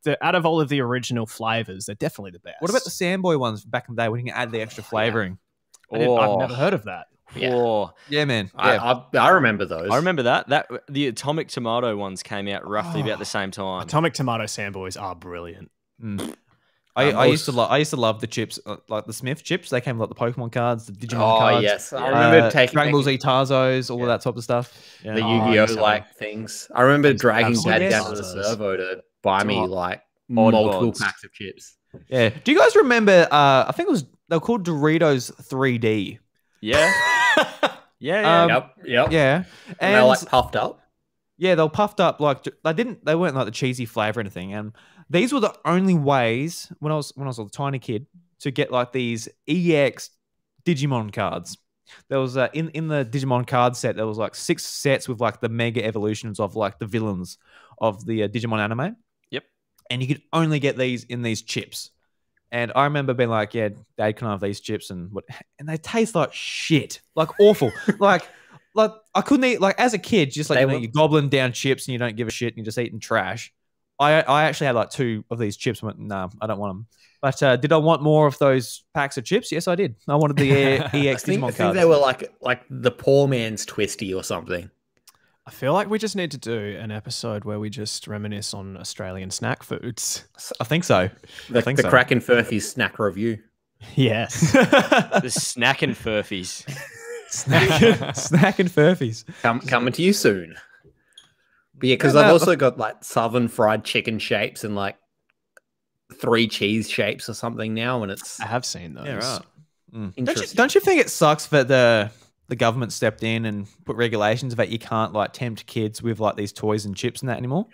are out of all of the original flavors, they're definitely the best.
What about the Sandboy ones back in the day when you can add the extra flavoring?
I've never heard of that.
Yeah.
Oh,
Yeah, man. Yeah.
I remember those.
I remember that. The atomic tomato ones came out roughly about the same time.
Atomic tomato sandboys are brilliant.
I used to love the chips, like the Smith chips. They came with like the Pokemon cards, the Digimon
Oh
cards.
yes, I remember taking
Dragon Ball Z Tazos, all
Yeah.
of that type of stuff. Yeah.
the
Oh,
Yu-Gi-Oh like things. I remember dragging
absolutely
Dad down to the
yes.
servo to buy me
Oh,
like
odd
multiple
bods.
packs of chips.
Yeah. Do you guys remember? I think they were called Doritos 3D.
Yeah. Yeah.
Yep.
Yeah,
And
and
they're like puffed up.
yeah, they were puffed up like they weren't like the cheesy flavor or anything. And these were the only ways when I was a tiny kid to get like these EX Digimon cards. There was in the Digimon card set, there was like 6 sets with like the mega evolutions of like the villains of the Digimon anime.
Yep.
And you could only get these in these chips. And I remember being like, yeah, Dad, can I have these chips? And they taste like shit, like awful. like I couldn't eat, like as a kid, just like you're gobbling down chips and you don't give a shit and you're just eating trash. I actually had like 2 of these chips and went, nah, I don't want them. But did I want more of those packs of chips? Yes, I did. I wanted the EX
I think
Digimon cards.
they were like the poor man's Twisty or something.
I feel like we just need to do an episode where we just reminisce on Australian snack foods.
I think so.
The
think so.
Crackin Furphys snack review.
Yes.
The snacking Furphys.
Snack and Furphys.
Coming to you soon. But yeah, because
Yeah,
I've
no,
also got like southern fried chicken shapes and like 3 cheese shapes or something now, and it's
I have seen those.
Yeah, right.
interesting.
Don't you think it sucks that the government stepped in and put regulations that you can't like tempt kids with like these toys and chips and that anymore?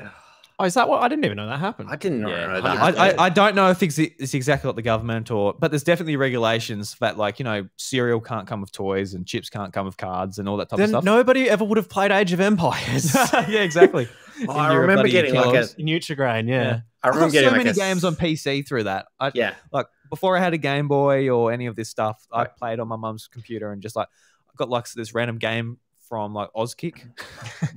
Oh, is that what? I didn't even know that happened.
I didn't
Yeah,
know that.
I don't know if it's exactly like the government but there's definitely regulations that like, you know, cereal can't come with toys and chips can't come with cards and all that type
Then
of stuff.
nobody ever would have played Age of Empires.
Yeah, exactly.
Oh, I remember getting like a.
Nutrigrain, yeah.
I
I
remember
got
getting
so
like
many
a
games on PC through that.
Yeah,
Like before I had a Game Boy or any of this stuff, I played on my mum's computer and just like I got like this random game from like Ozkick.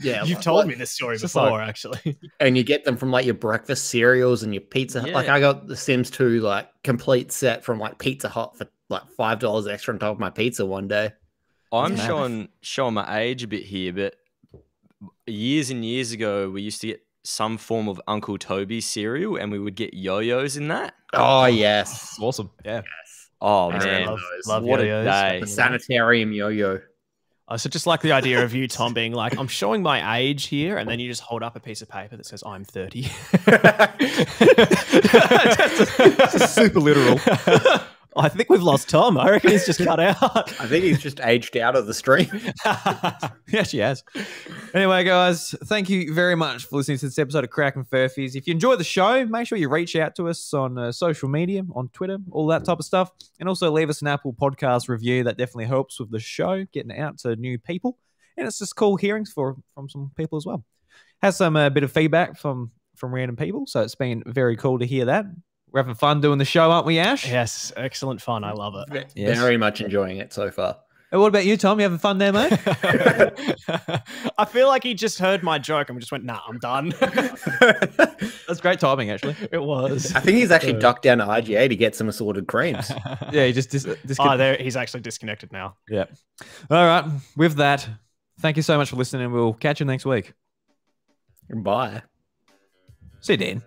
yeah.
You've
like-
told
like-
me this story
just
before,
like-
actually.
and you get them from like your breakfast cereals and your pizza.
Yeah.
Like I got the Sims 2 like complete set from like Pizza Hut for like $5 extra on top of my pizza one day.
I'm
Yeah.
showing my age a bit here, but years and years ago, we used to get some form of Uncle Toby's cereal, and we would get yo-yos in that.
Oh yes,
Awesome. Yeah.
Oh
I
man,
remember those.
love
what a
yo-yos.
day!
the sanitarium yo-yo.
Oh, so just like the idea of you, Tom, being like, I'm showing my age here, and then you just hold up a piece of paper that says, I'm 30.
Just super literal.
I think we've lost Tom. I reckon he's just cut out.
I think he's just aged out of the stream.
Yeah, she has. Anyway, guys, thank you very much for listening to this episode of Crackin Furphys. If you enjoy the show, make sure you reach out to us on social media, on Twitter, all that type of stuff. And also leave us an Apple Podcast review. That definitely helps with the show, getting it out to new people. And it's just cool hearings from some people as well. Has some bit of feedback from random people. So it's been very cool to hear that. We're having fun doing the show, aren't we, Ash?
Yes, excellent fun. I love it.
Yes.
Very much enjoying it so far.
And what about you, Tom? You having fun there, mate?
I feel like he just heard my joke and just went, nah, I'm done.
That's great timing, actually.
It was.
I think he's actually ducked down to IGA to get some assorted creams.
Yeah, you just
Oh, there, he's actually disconnected now.
Yeah. All right. With that, thank you so much for listening. We'll catch you next week.
Bye.
See you, Dan.